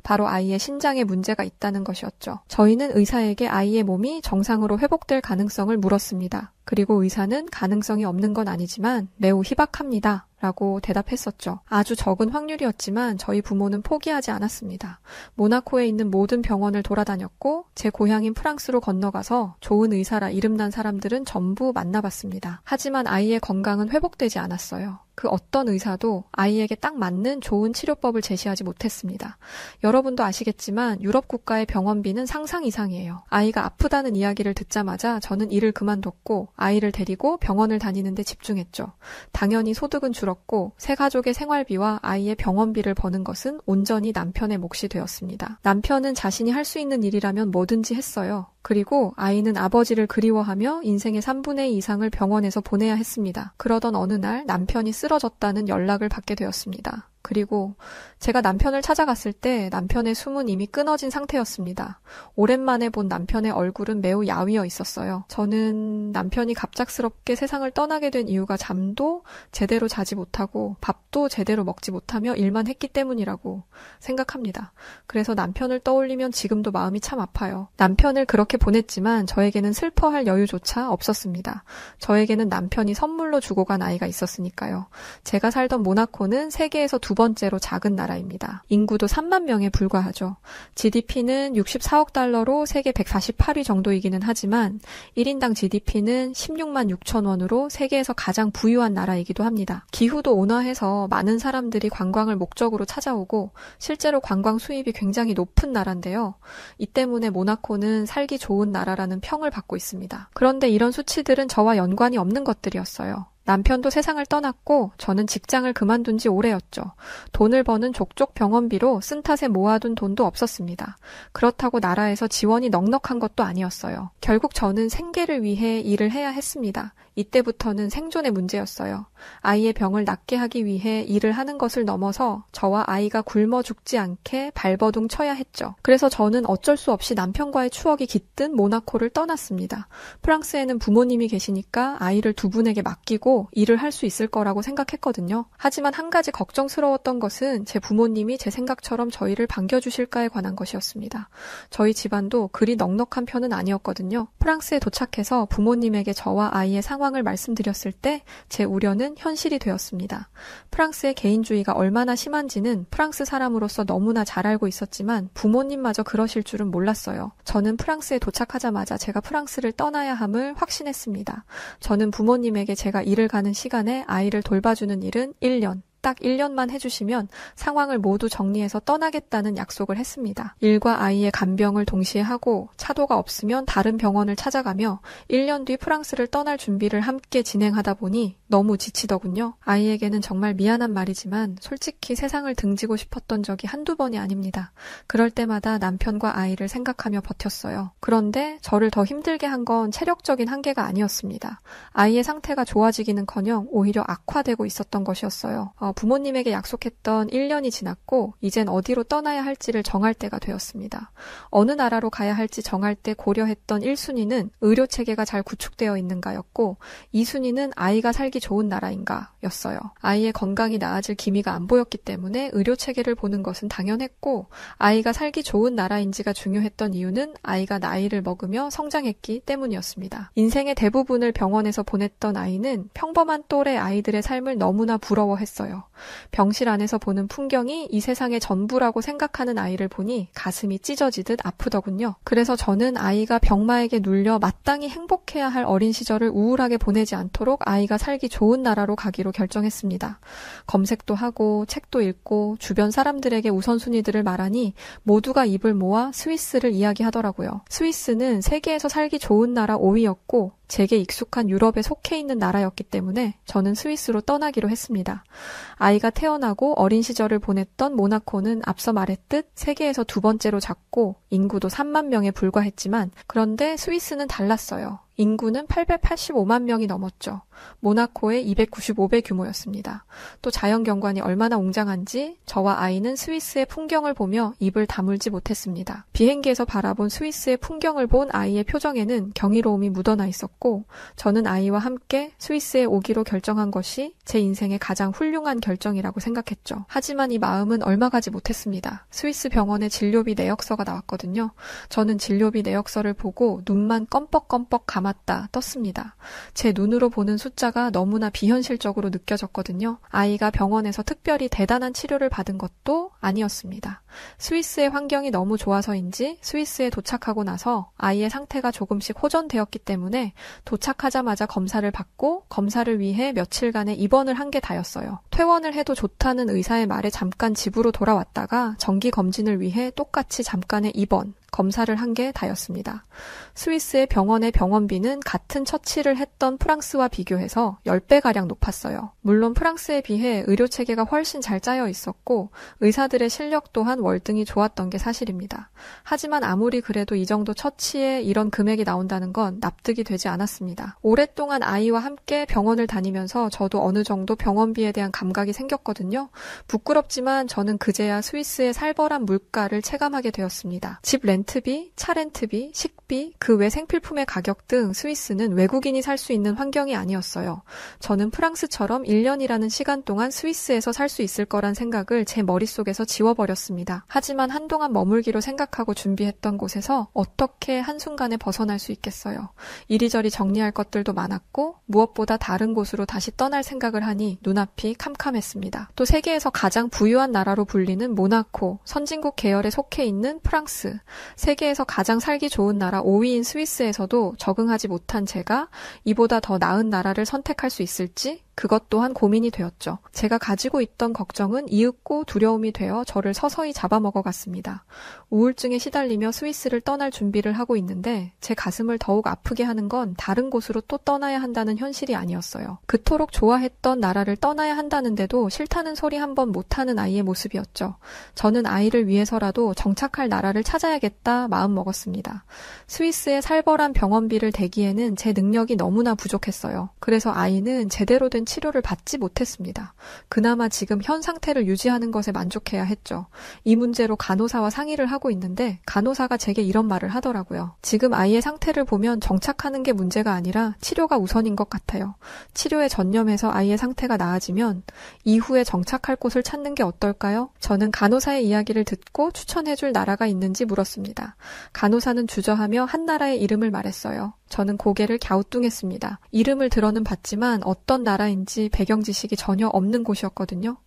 바로 아이의 신장에 문제가 있다는 것이었죠. 저희는 의사에게 아이의 몸이 정상으로 회복될 가능성을 물었습니다. 그리고 의사는 가능성이 없는 건 아니지만 매우 희박합니다. 라고 대답했었죠. 아주 적은 확률이었지만 저희 부모는 포기하지 않았습니다. 모나코에 있는 모든 병원을 돌아다녔고 제 고향인 프랑스로 건너가서 좋은 의사라 이름난 사람들은 전부 만나봤습니다. 하지만 아이의 건강은 회복되지 않았어요. 그 어떤 의사도 아이에게 딱 맞는 좋은 치료법을 제시하지 못했습니다. 여러분도 아시겠지만 유럽 국가의 병원비는 상상 이상이에요. 아이가 아프다는 이야기를 듣자마자 저는 일을 그만뒀고 아이를 데리고 병원을 다니는데 집중했죠. 당연히 소득은 줄었고 새 가족의 생활비와 아이의 병원비를 버는 것은 온전히 남편의 몫이 되었습니다. 남편은 자신이 할 수 있는 일이라면 뭐든지 했어요. 그리고 아이는 아버지를 그리워하며 인생의 3분의 2 이상을 병원에서 보내야 했습니다. 그러던 어느 날 남편이 쓰러졌다는 연락을 받게 되었습니다. 그리고 제가 남편을 찾아갔을 때 남편의 숨은 이미 끊어진 상태였습니다. 오랜만에 본 남편의 얼굴은 매우 야위어 있었어요. 저는 남편이 갑작스럽게 세상을 떠나게 된 이유가 잠도 제대로 자지 못하고 밥도 제대로 먹지 못하며 일만 했기 때문이라고 생각합니다. 그래서 남편을 떠올리면 지금도 마음이 참 아파요. 남편을 그렇게 보냈지만 저에게는 슬퍼할 여유조차 없었습니다. 저에게는 남편이 선물로 주고 간 아이가 있었으니까요. 제가 살던 모나코는 세계에서 두 두 번째로 작은 나라입니다. 인구도 3만 명에 불과하죠. GDP는 64억 달러로 세계 148위 정도이기는 하지만 1인당 GDP는 16만 6천 원으로 세계에서 가장 부유한 나라이기도 합니다. 기후도 온화해서 많은 사람들이 관광을 목적으로 찾아오고 실제로 관광 수입이 굉장히 높은 나라인데요. 이 때문에 모나코는 살기 좋은 나라라는 평을 받고 있습니다. 그런데 이런 수치들은 저와 연관이 없는 것들이었어요. 남편도 세상을 떠났고 저는 직장을 그만둔 지 오래였죠. 돈을 버는 족족 병원비로 쓴 탓에 모아둔 돈도 없었습니다. 그렇다고 나라에서 지원이 넉넉한 것도 아니었어요. 결국 저는 생계를 위해 일을 해야 했습니다. 이때부터는 생존의 문제였어요. 아이의 병을 낫게 하기 위해 일을 하는 것을 넘어서 저와 아이가 굶어 죽지 않게 발버둥 쳐야 했죠. 그래서 저는 어쩔 수 없이 남편과의 추억이 깃든 모나코를 떠났습니다. 프랑스에는 부모님이 계시니까 아이를 두 분에게 맡기고 일을 할 수 있을 거라고 생각했거든요. 하지만 한 가지 걱정스러웠던 것은 제 부모님이 제 생각처럼 저희를 반겨주실까에 관한 것이었습니다. 저희 집안도 그리 넉넉한 편은 아니었거든요. 프랑스에 도착해서 부모님에게 저와 아이의 상황을 말씀드렸을 때 제 우려는 현실이 되었습니다. 프랑스의 개인주의가 얼마나 심한지는 프랑스 사람으로서 너무나 잘 알고 있었지만 부모님마저 그러실 줄은 몰랐어요. 저는 프랑스에 도착하자마자 제가 프랑스를 떠나야 함을 확신했습니다. 저는 부모님에게 제가 일을 가는 시간에 아이를 돌봐주는 일은 1년, 딱 1년만 해주시면 상황을 모두 정리해서 떠나겠다는 약속을 했습니다. 일과 아이의 간병을 동시에 하고 차도가 없으면 다른 병원을 찾아가며 1년 뒤 프랑스를 떠날 준비를 함께 진행하다 보니 너무 지치더군요. 아이에게는 정말 미안한 말이지만 솔직히 세상을 등지고 싶었던 적이 한두 번이 아닙니다. 그럴 때마다 남편과 아이를 생각하며 버텼어요. 그런데 저를 더 힘들게 한 건 체력적인 한계가 아니었습니다. 아이의 상태가 좋아지기는커녕 오히려 악화되고 있었던 것이었어요. 부모님에게 약속했던 1년이 지났고 이젠 어디로 떠나야 할지를 정할 때가 되었습니다. 어느 나라로 가야 할지 정할 때 고려했던 1순위는 의료체계가 잘 구축되어 있는가였고 2순위는 아이가 살기 좋은 나라인가 였어요. 아이의 건강이 나아질 기미가 안 보였기 때문에 의료체계를 보는 것은 당연했고 아이가 살기 좋은 나라인지가 중요했던 이유는 아이가 나이를 먹으며 성장했기 때문이었습니다. 인생의 대부분을 병원에서 보냈던 아이는 평범한 또래 아이들의 삶을 너무나 부러워했어요. 병실 안에서 보는 풍경이 이 세상의 전부라고 생각하는 아이를 보니 가슴이 찢어지듯 아프더군요. 그래서 저는 아이가 병마에게 눌려 마땅히 행복해야 할 어린 시절을 우울하게 보내지 않도록 아이가 살기 좋은 나라로 가기로 결정했습니다. 검색도 하고 책도 읽고 주변 사람들에게 우선순위들을 말하니 모두가 입을 모아 스위스를 이야기하더라고요. 스위스는 세계에서 살기 좋은 나라 5위였고 제게 익숙한 유럽에 속해 있는 나라였기 때문에 저는 스위스로 떠나기로 했습니다. 아이가 태어나고 어린 시절을 보냈던 모나코는 앞서 말했듯 세계에서 두 번째로 작고 인구도 3만 명에 불과했지만 그런데 스위스는 달랐어요. 인구는 885만 명이 넘었죠. 모나코의 295배 규모였습니다. 또 자연경관이 얼마나 웅장한지 저와 아이는 스위스의 풍경을 보며 입을 다물지 못했습니다. 비행기에서 바라본 스위스의 풍경을 본 아이의 표정에는 경이로움이 묻어나 있었고 저는 아이와 함께 스위스에 오기로 결정한 것이 제 인생의 가장 훌륭한 결정이라고 생각했죠. 하지만 이 마음은 얼마 가지 못했습니다. 스위스 병원에 진료비 내역서가 나왔거든요. 저는 진료비 내역서를 보고 눈만 껌뻑껌뻑 감았다 떴습니다. 제 눈으로 보는 숫자가 너무나 비현실적으로 느껴졌거든요. 아이가 병원에서 특별히 대단한 치료를 받은 것도 아니었습니다. 스위스의 환경이 너무 좋아서인지 스위스에 도착하고 나서 아이의 상태가 조금씩 호전되었기 때문에 도착하자마자 검사를 받고 검사를 위해 며칠간의 입원을 한 게 다였어요. 퇴원을 해도 좋다는 의사의 말에 잠깐 집으로 돌아왔다가 정기 검진을 위해 똑같이 잠깐의 입원, 검사를 한 게 다였습니다. 스위스의 병원의 병원비는 같은 처치를 했던 프랑스와 비교해서 10배가량 높았어요. 물론 프랑스에 비해 의료체계가 훨씬 잘 짜여 있었고 의사들의 실력 또한 월등히 좋았던 게 사실입니다. 하지만 아무리 그래도 이 정도 처치에 이런 금액이 나온다는 건 납득이 되지 않았습니다. 오랫동안 아이와 함께 병원을 다니면서 저도 어느 정도 병원비에 대한 감각이 생겼거든요. 부끄럽지만 저는 그제야 스위스의 살벌한 물가를 체감하게 되었습니다. 집 렌트비, 차 렌트비, 식비, 그 외 생필품의 가격 등 스위스는 외국인이 살 수 있는 환경이 아니었어요. 저는 프랑스처럼 1년이라는 시간 동안 스위스에서 살 수 있을 거란 생각을 제 머릿속에서 지워버렸습니다. 하지만 한동안 머물기로 생각하고 준비했던 곳에서 어떻게 한순간에 벗어날 수 있겠어요. 이리저리 정리할 것들도 많았고 무엇보다 다른 곳으로 다시 떠날 생각을 하니 눈앞이 캄캄했습니다. 또 세계에서 가장 부유한 나라로 불리는 모나코, 선진국 계열에 속해 있는 프랑스, 세계에서 가장 살기 좋은 나라 5위인 스위스에서도 적응하지 못한 제가 이보다 더 나은 나라를 선택할 수 있을지 그것 또한 고민이 되었죠. 제가 가지고 있던 걱정은 이윽고 두려움이 되어 저를 서서히 잡아먹어갔습니다. 우울증에 시달리며 스위스를 떠날 준비를 하고 있는데 제 가슴을 더욱 아프게 하는 건 다른 곳으로 또 떠나야 한다는 현실이 아니었어요. 그토록 좋아했던 나라를 떠나야 한다는데도 싫다는 소리 한 번 못하는 아이의 모습이었죠. 저는 아이를 위해서라도 정착할 나라를 찾아야겠다 마음먹었습니다. 스위스의 살벌한 병원비를 대기에는 제 능력이 너무나 부족했어요. 그래서 아이는 제대로 된 치료를 받지 못했습니다. 그나마 지금 현 상태를 유지하는 것에 만족해야 했죠. 이 문제로 간호사와 상의를 하고 있는데 간호사가 제게 이런 말을 하더라고요. 지금 아이의 상태를 보면 정착하는 게 문제가 아니라 치료가 우선인 것 같아요. 치료에 전념해서 아이의 상태가 나아지면 이후에 정착할 곳을 찾는 게 어떨까요? 저는 간호사의 이야기를 듣고 추천해줄 나라가 있는지 물었습니다. 간호사는 주저하며 한 나라의 이름을 말했어요. 저는 고개를 갸우뚱했습니다. 이름을 들어는 봤지만 어떤 나라인지 배경 지식이 전혀 없는 곳이었거든요.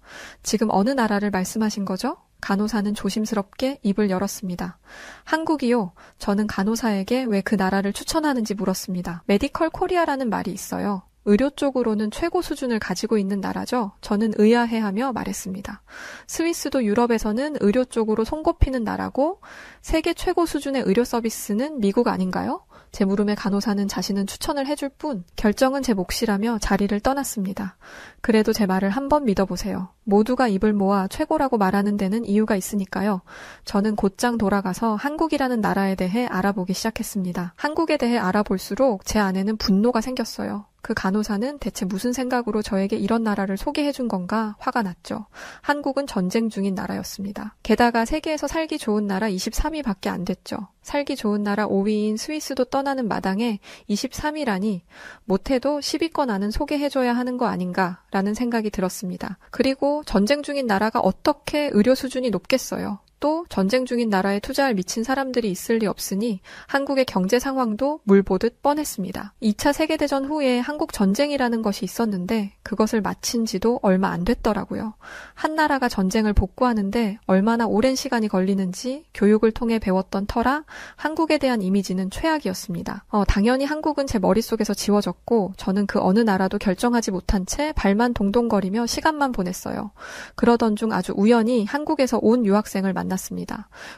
지금 어느 나라를 말씀하신 거죠? 간호사는 조심스럽게 입을 열었습니다. 한국이요. 저는 간호사에게 왜 그 나라를 추천하는지 물었습니다. 메디컬 코리아라는 말이 있어요. 의료 쪽으로는 최고 수준을 가지고 있는 나라죠. 저는 의아해하며 말했습니다. 스위스도 유럽에서는 의료 쪽으로 손꼽히는 나라고 세계 최고 수준의 의료 서비스는 미국 아닌가요? 제 물음에 간호사는 자신은 추천을 해줄 뿐 결정은 제 몫이라며 자리를 떠났습니다. 그래도 제 말을 한번 믿어보세요. 모두가 입을 모아 최고라고 말하는 데는 이유가 있으니까요. 저는 곧장 돌아가서 한국이라는 나라에 대해 알아보기 시작했습니다. 한국에 대해 알아볼수록 제 안에는 분노가 생겼어요. 그 간호사는 대체 무슨 생각으로 저에게 이런 나라를 소개해준 건가 화가 났죠. 한국은 전쟁 중인 나라였습니다. 게다가 세계에서 살기 좋은 나라 23위밖에 안 됐죠. 살기 좋은 나라 5위인 스위스도 떠나는 마당에 23위라니 못해도 10위권 안은 소개해줘야 하는 거 아닌가라는 생각이 들었습니다. 그리고 전쟁 중인 나라가 어떻게 의료 수준이 높겠어요. 또 전쟁 중인 나라에 투자할 미친 사람들이 있을 리 없으니 한국의 경제 상황도 물 보듯 뻔했습니다. 2차 세계대전 후에 한국 전쟁이라는 것이 있었는데 그것을 마친 지도 얼마 안 됐더라고요. 한 나라가 전쟁을 복구하는데 얼마나 오랜 시간이 걸리는지 교육을 통해 배웠던 터라 한국에 대한 이미지는 최악이었습니다. 당연히 한국은 제 머릿속에서 지워졌고 저는 그 어느 나라도 결정하지 못한 채 발만 동동거리며 시간만 보냈어요. 그러던 중 아주 우연히 한국에서 온 유학생을 만났습니다.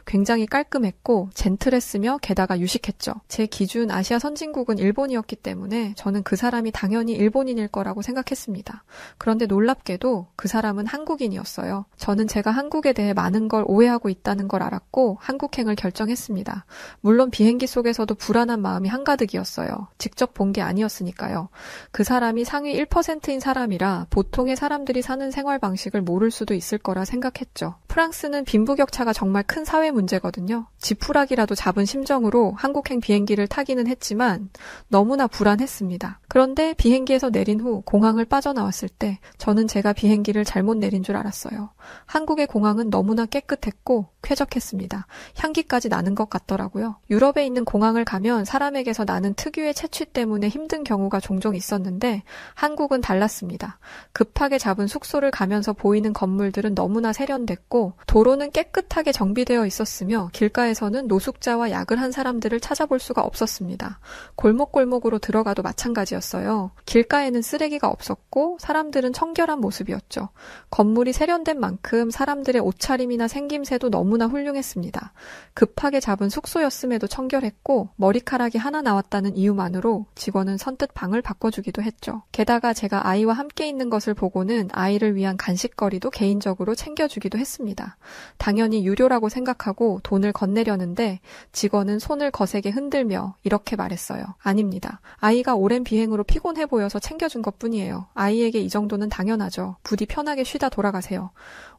굉장히 깔끔했고 젠틀했으며 게다가 유식했죠. 제 기준 아시아 선진국은 일본이었기 때문에 저는 그 사람이 당연히 일본인일 거라고 생각했습니다. 그런데 놀랍게도 그 사람은 한국인이었어요. 저는 제가 한국에 대해 많은 걸 오해하고 있다는 걸 알았고 한국행을 결정했습니다. 물론 비행기 속에서도 불안한 마음이 한가득이었어요. 직접 본 게 아니었으니까요. 그 사람이 상위 1%인 사람이라 보통의 사람들이 사는 생활 방식을 모를 수도 있을 거라 생각했죠. 프랑스는 빈부격차가 정말 큰 사회 문제거든요. 지푸라기라도 잡은 심정으로 한국행 비행기를 타기는 했지만 너무나 불안했습니다. 그런데 비행기에서 내린 후 공항을 빠져나왔을 때 저는 제가 비행기를 잘못 내린 줄 알았어요. 한국의 공항은 너무나 깨끗했고 쾌적했습니다. 향기까지 나는 것 같더라고요. 유럽에 있는 공항을 가면 사람에게서 나는 특유의 채취 때문에 힘든 경우가 종종 있었는데 한국은 달랐습니다. 급하게 잡은 숙소를 가면서 보이는 건물들은 너무나 세련됐고 도로는 깨끗하게 정비되어 있었으며 길가에서는 노숙자와 약을 한 사람들을 찾아볼 수가 없었습니다. 골목골목으로 들어가도 마찬가지였어요. 길가에는 쓰레기가 없었고 사람들은 청결한 모습이었죠. 건물이 세련된 만큼 사람들의 옷차림이나 생김새도 너무나 훌륭했습니다. 급하게 잡은 숙소였음에도 청결했고 머리카락이 하나 나왔다는 이유만으로 직원은 선뜻 방을 바꿔주기도 했죠. 게다가 제가 아이와 함께 있는 것을 보고는 아이를 위한 간식거리도 개인적으로 챙겨주기도 했습니다. 당연히 유료라고 생각하고 돈을 건네려는데 직원은 손을 거세게 흔들며 이렇게 말했어요. 아닙니다. 아이가 오랜 비행으로 피곤해 보여서 챙겨준 것뿐이에요. 아이에게 이 정도는 당연하죠. 부디 편하게 쉬다 돌아가세요.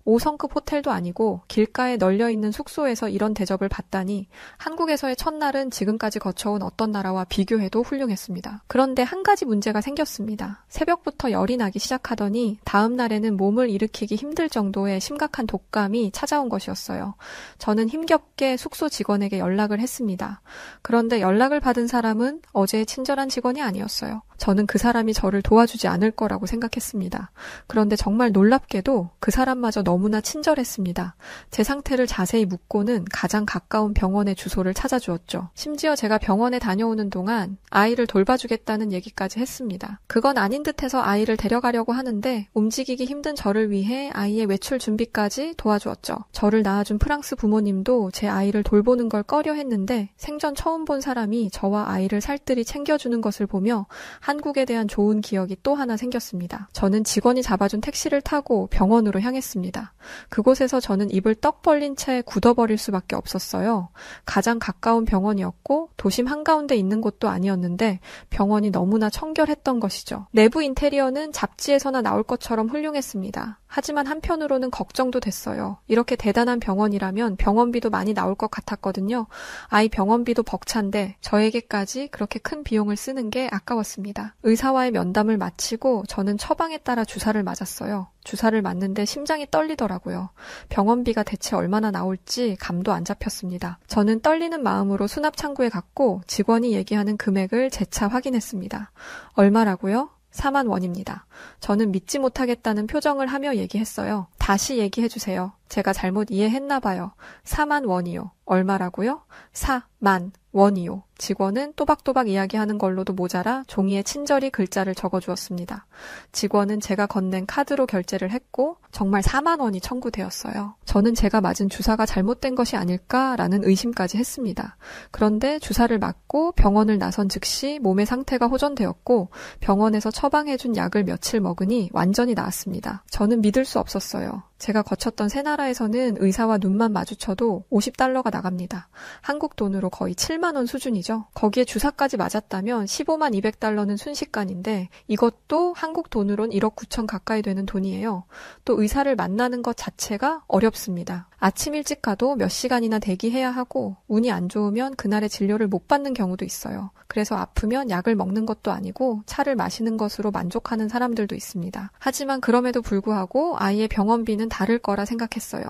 5성급 호텔도 아니고 길가에 널려있는 숙소에서 이런 대접을 받다니 한국에서의 첫날은 지금까지 거쳐온 어떤 나라와 비교해도 훌륭했습니다. 그런데 한 가지 문제가 생겼습니다. 새벽부터 열이 나기 시작하더니 다음 날에는 몸을 일으키기 힘들 정도의 심각한 독감이 찾아온 것이었어요. 저는 힘겹게 숙소 직원에게 연락을 했습니다. 그런데 연락을 받은 사람은 어제의 친절한 직원이 아니었어요. 저는 그 사람이 저를 도와주지 않을 거라고 생각했습니다. 그런데 정말 놀랍게도 그 사람마저 너무나 친절했습니다. 제 상태를 자세히 묻고는 가장 가까운 병원의 주소를 찾아주었죠. 심지어 제가 병원에 다녀오는 동안 아이를 돌봐주겠다는 얘기까지 했습니다. 그건 아닌 듯해서 아이를 데려가려고 하는데 움직이기 힘든 저를 위해 아이의 외출 준비까지 도와주었죠. 저를 낳아준 프랑스 부모님도 제 아이를 돌보는 걸 꺼려 했는데 생전 처음 본 사람이 저와 아이를 살뜰히 챙겨주는 것을 보며 한국에 대한 좋은 기억이 또 하나 생겼습니다. 저는 직원이 잡아준 택시를 타고 병원으로 향했습니다. 그곳에서 저는 입을 떡 벌린 채 굳어버릴 수밖에 없었어요. 가장 가까운 병원이었고 도심 한가운데 있는 곳도 아니었는데 병원이 너무나 청결했던 것이죠. 내부 인테리어는 잡지에서나 나올 것처럼 훌륭했습니다. 하지만 한편으로는 걱정도 됐어요. 이렇게 대단한 병원이라면 병원비도 많이 나올 것 같았거든요. 아이 병원비도 벅찬데 저에게까지 그렇게 큰 비용을 쓰는 게 아까웠습니다. 의사와의 면담을 마치고 저는 처방에 따라 주사를 맞았어요. 주사를 맞는데 심장이 떨리더라고요. 병원비가 대체 얼마나 나올지 감도 안 잡혔습니다. 저는 떨리는 마음으로 수납 창구에 갔고 직원이 얘기하는 금액을 재차 확인했습니다. 얼마라고요? 4만 원입니다. 저는 믿지 못하겠다는 표정을 하며 얘기했어요. 다시 얘기해주세요. 제가 잘못 이해했나 봐요. 4만 원이요. 얼마라고요? 4만 원이요. 직원은 또박또박 이야기하는 걸로도 모자라 종이에 친절히 글자를 적어주었습니다. 직원은 제가 건넨 카드로 결제를 했고 정말 4만 원이 청구되었어요. 저는 제가 맞은 주사가 잘못된 것이 아닐까라는 의심까지 했습니다. 그런데 주사를 맞고 병원을 나선 즉시 몸의 상태가 호전되었고 병원에서 처방해준 약을 며칠 먹으니 완전히 나았습니다. 저는 믿을 수 없었어요. 제가 거쳤던 새 나라에서는 의사와 눈만 마주쳐도 50달러가 나갑니다. 한국 돈으로 거의 7만 원 수준이죠. 거기에 주사까지 맞았다면 15만 200달러는 순식간인데 이것도 한국 돈으론 1억 9천 가까이 되는 돈이에요. 또 의사를 만나는 것 자체가 어렵습니다. 아침 일찍 가도 몇 시간이나 대기해야 하고 운이 안 좋으면 그날의 진료를 못 받는 경우도 있어요. 그래서 아프면 약을 먹는 것도 아니고 차를 마시는 것으로 만족하는 사람들도 있습니다. 하지만 그럼에도 불구하고 아이의 병원비는 다를 거라 생각했어요.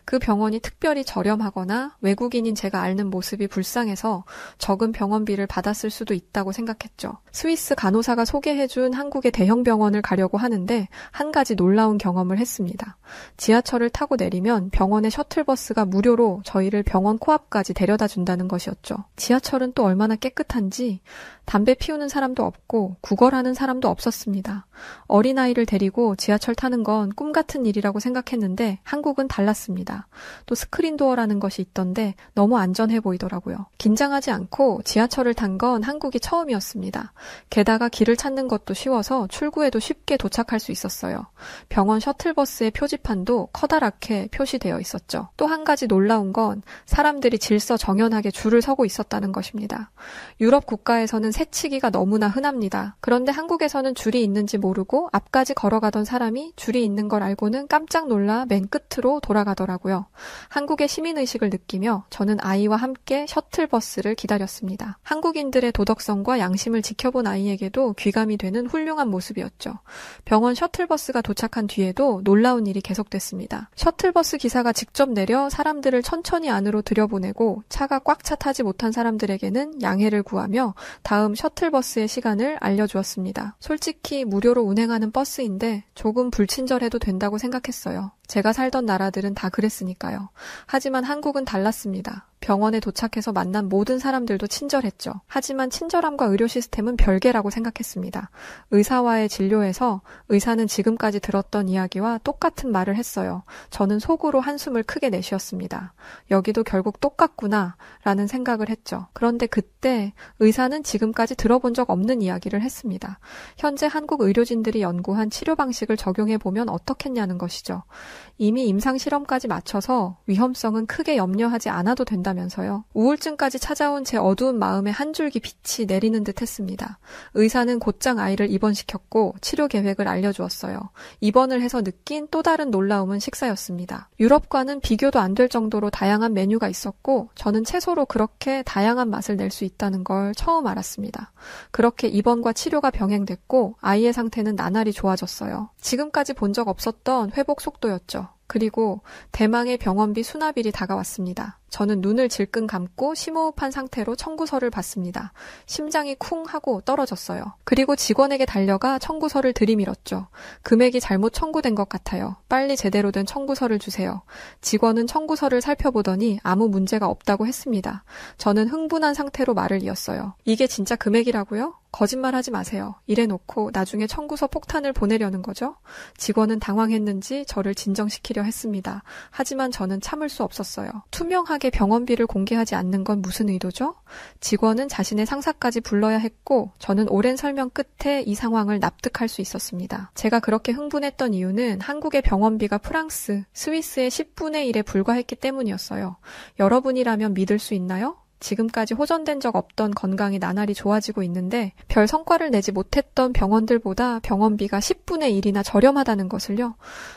그 병원이 특별히 저렴하거나 외국인인 제가 앓는 모습이 불쌍해서 적은 병원비를 받았을 수도 있다고 생각했죠. 스위스 간호사가 소개해준 한국의 대형 병원을 가려고 하는데 한 가지 놀라운 경험을 했습니다. 지하철을 타고 내리면 병원의 셔틀버스가 무료로 저희를 병원 코앞까지 데려다 준다는 것이었죠. 지하철은 또 얼마나 깨끗한지 담배 피우는 사람도 없고 구걸하는 사람도 없었습니다. 어린아이를 데리고 지하철 타는 건 꿈 같은 일이라고 생각했는데 한국은 달랐습니다. 또 스크린도어라는 것이 있던데 너무 안전해 보이더라고요. 긴장하지 않고 지하철을 탄 건 한국이 처음이었습니다. 게다가 길을 찾는 것도 쉬워서 출구에도 쉽게 도착할 수 있었어요. 병원 셔틀버스의 표지판도 커다랗게 표시되어 있었죠. 또 한 가지 놀라운 건 사람들이 질서정연하게 줄을 서고 있었다는 것입니다. 유럽 국가에서는 새치기가 너무나 흔합니다. 그런데 한국에서는 줄이 있는지 모르고 앞까지 걸어가던 사람이 줄이 있는 걸 알고는 깜짝 놀라 맨 끝으로 돌아가더라고요. 한국의 시민의식을 느끼며 저는 아이와 함께 셔틀버스를 기다렸습니다. 한국인들의 도덕성과 양심을 지켜본 아이에게도 귀감이 되는 훌륭한 모습이었죠. 병원 셔틀버스가 도착한 뒤에도 놀라운 일이 계속됐습니다. 셔틀버스 기사가 직접 내려 사람들을 천천히 안으로 들여보내고 차가 꽉 차 타지 못한 사람들에게는 양해를 구하며 다음 셔틀버스의 시간을 알려주었습니다. 솔직히 무료로 운행하는 버스인데 조금 불친절해도 된다고 생각했어요. 제가 살던 나라들은 다 그랬으니까요. 하지만 한국은 달랐습니다. 병원에 도착해서 만난 모든 사람들도 친절했죠. 하지만 친절함과 의료 시스템은 별개라고 생각했습니다. 의사와의 진료에서 의사는 지금까지 들었던 이야기와 똑같은 말을 했어요. 저는 속으로 한숨을 크게 내쉬었습니다. 여기도 결국 똑같구나 라는 생각을 했죠. 그런데 그때 의사는 지금까지 들어본 적 없는 이야기를 했습니다. 현재 한국 의료진들이 연구한 치료 방식을 적용해보면 어떻겠냐는 것이죠. 이미 임상실험까지 마쳐서 위험성은 크게 염려하지 않아도 된다면서요. 우울증까지 찾아온 제 어두운 마음에 한 줄기 빛이 내리는 듯 했습니다. 의사는 곧장 아이를 입원시켰고 치료 계획을 알려주었어요. 입원을 해서 느낀 또 다른 놀라움은 식사였습니다. 유럽과는 비교도 안 될 정도로 다양한 메뉴가 있었고 저는 채소로 그렇게 다양한 맛을 낼 수 있다는 걸 처음 알았습니다. 그렇게 입원과 치료가 병행됐고 아이의 상태는 나날이 좋아졌어요. 지금까지 본 적 없었던 회복 속도였죠. 그리고 대망의 병원비 수납일이 다가왔습니다. 저는 눈을 질끈 감고 심호흡한 상태로 청구서를 받습니다. 심장이 쿵 하고 떨어졌어요. 그리고 직원에게 달려가 청구서를 들이밀었죠. 금액이 잘못 청구된 것 같아요. 빨리 제대로 된 청구서를 주세요. 직원은 청구서를 살펴보더니 아무 문제가 없다고 했습니다. 저는 흥분한 상태로 말을 이었어요. 이게 진짜 금액이라고요? 거짓말하지 마세요. 이래놓고 나중에 청구서 폭탄을 보내려는 거죠? 직원은 당황했는지 저를 진정시키려 했습니다. 하지만 저는 참을 수 없었어요. 투명하게 병원비를 공개하지 않는 건 무슨 의도죠? 직원은 자신의 상사까지 불러야 했고 저는 오랜 설명 끝에 이 상황을 납득할 수 있었습니다. 제가 그렇게 흥분했던 이유는 한국의 병원비가 프랑스, 스위스의 10분의 1에 불과했기 때문이었어요. 여러분이라면 믿을 수 있나요? 지금까지 호전된 적 없던 건강이 나날이 좋아지고 있는데 별 성과를 내지 못했던 병원들보다 병원비가 10분의 1이나 저렴하다는 것을요.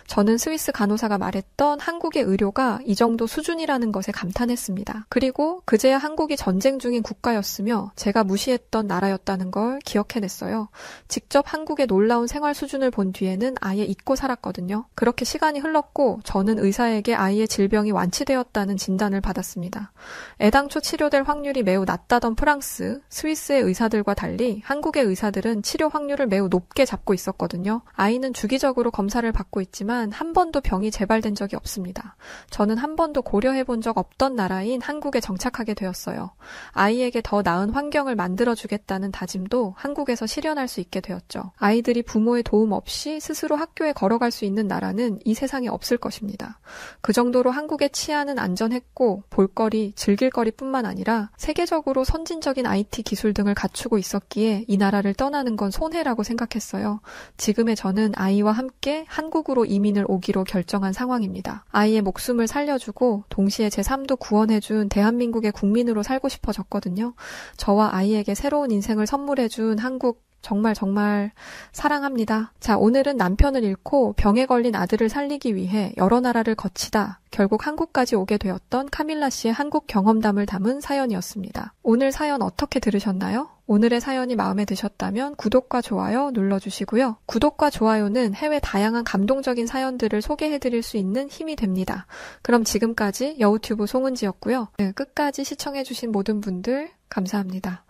저는 스위스 간호사가 말했던 한국의 의료가 이 정도 수준이라는 것에 감탄했습니다. 그리고 그제야 한국이 전쟁 중인 국가였으며 제가 무시했던 나라였다는 걸 기억해냈어요. 직접 한국의 놀라운 생활 수준을 본 뒤에는 아예 잊고 살았거든요. 그렇게 시간이 흘렀고 저는 의사에게 아이의 질병이 완치되었다는 진단을 받았습니다. 애당초 치료 될 확률이 매우 낮다던 프랑스, 스위스의 의사들과 달리 한국의 의사들은 치료 확률을 매우 높게 잡고 있었거든요. 아이는 주기적으로 검사를 받고 있지만 한 번도 병이 재발된 적이 없습니다. 저는 한 번도 고려해본 적 없던 나라인 한국에 정착하게 되었어요. 아이에게 더 나은 환경을 만들어주겠다는 다짐도 한국에서 실현할 수 있게 되었죠. 아이들이 부모의 도움 없이 스스로 학교에 걸어갈 수 있는 나라는 이 세상에 없을 것입니다. 그 정도로 한국의 치안은 안전했고 볼거리, 즐길거리뿐만 아니라 세계적으로 선진적인 IT 기술 등을 갖추고 있었기에 이 나라를 떠나는 건 손해라고 생각했어요. 지금의 저는 아이와 함께 한국으로 이민을 오기로 결정한 상황입니다. 아이의 목숨을 살려주고 동시에 제 삶도 구원해준 대한민국의 국민으로 살고 싶어졌거든요. 저와 아이에게 새로운 인생을 선물해준 한국 정말 사랑합니다. 자, 오늘은 남편을 잃고 병에 걸린 아들을 살리기 위해 여러 나라를 거치다 결국 한국까지 오게 되었던 카밀라 씨의 한국 경험담을 담은 사연이었습니다. 오늘 사연 어떻게 들으셨나요? 오늘의 사연이 마음에 드셨다면 구독과 좋아요 눌러주시고요. 구독과 좋아요는 해외 다양한 감동적인 사연들을 소개해드릴 수 있는 힘이 됩니다. 그럼 지금까지 여우튜브 송은지였고요. 끝까지 시청해주신 모든 분들 감사합니다.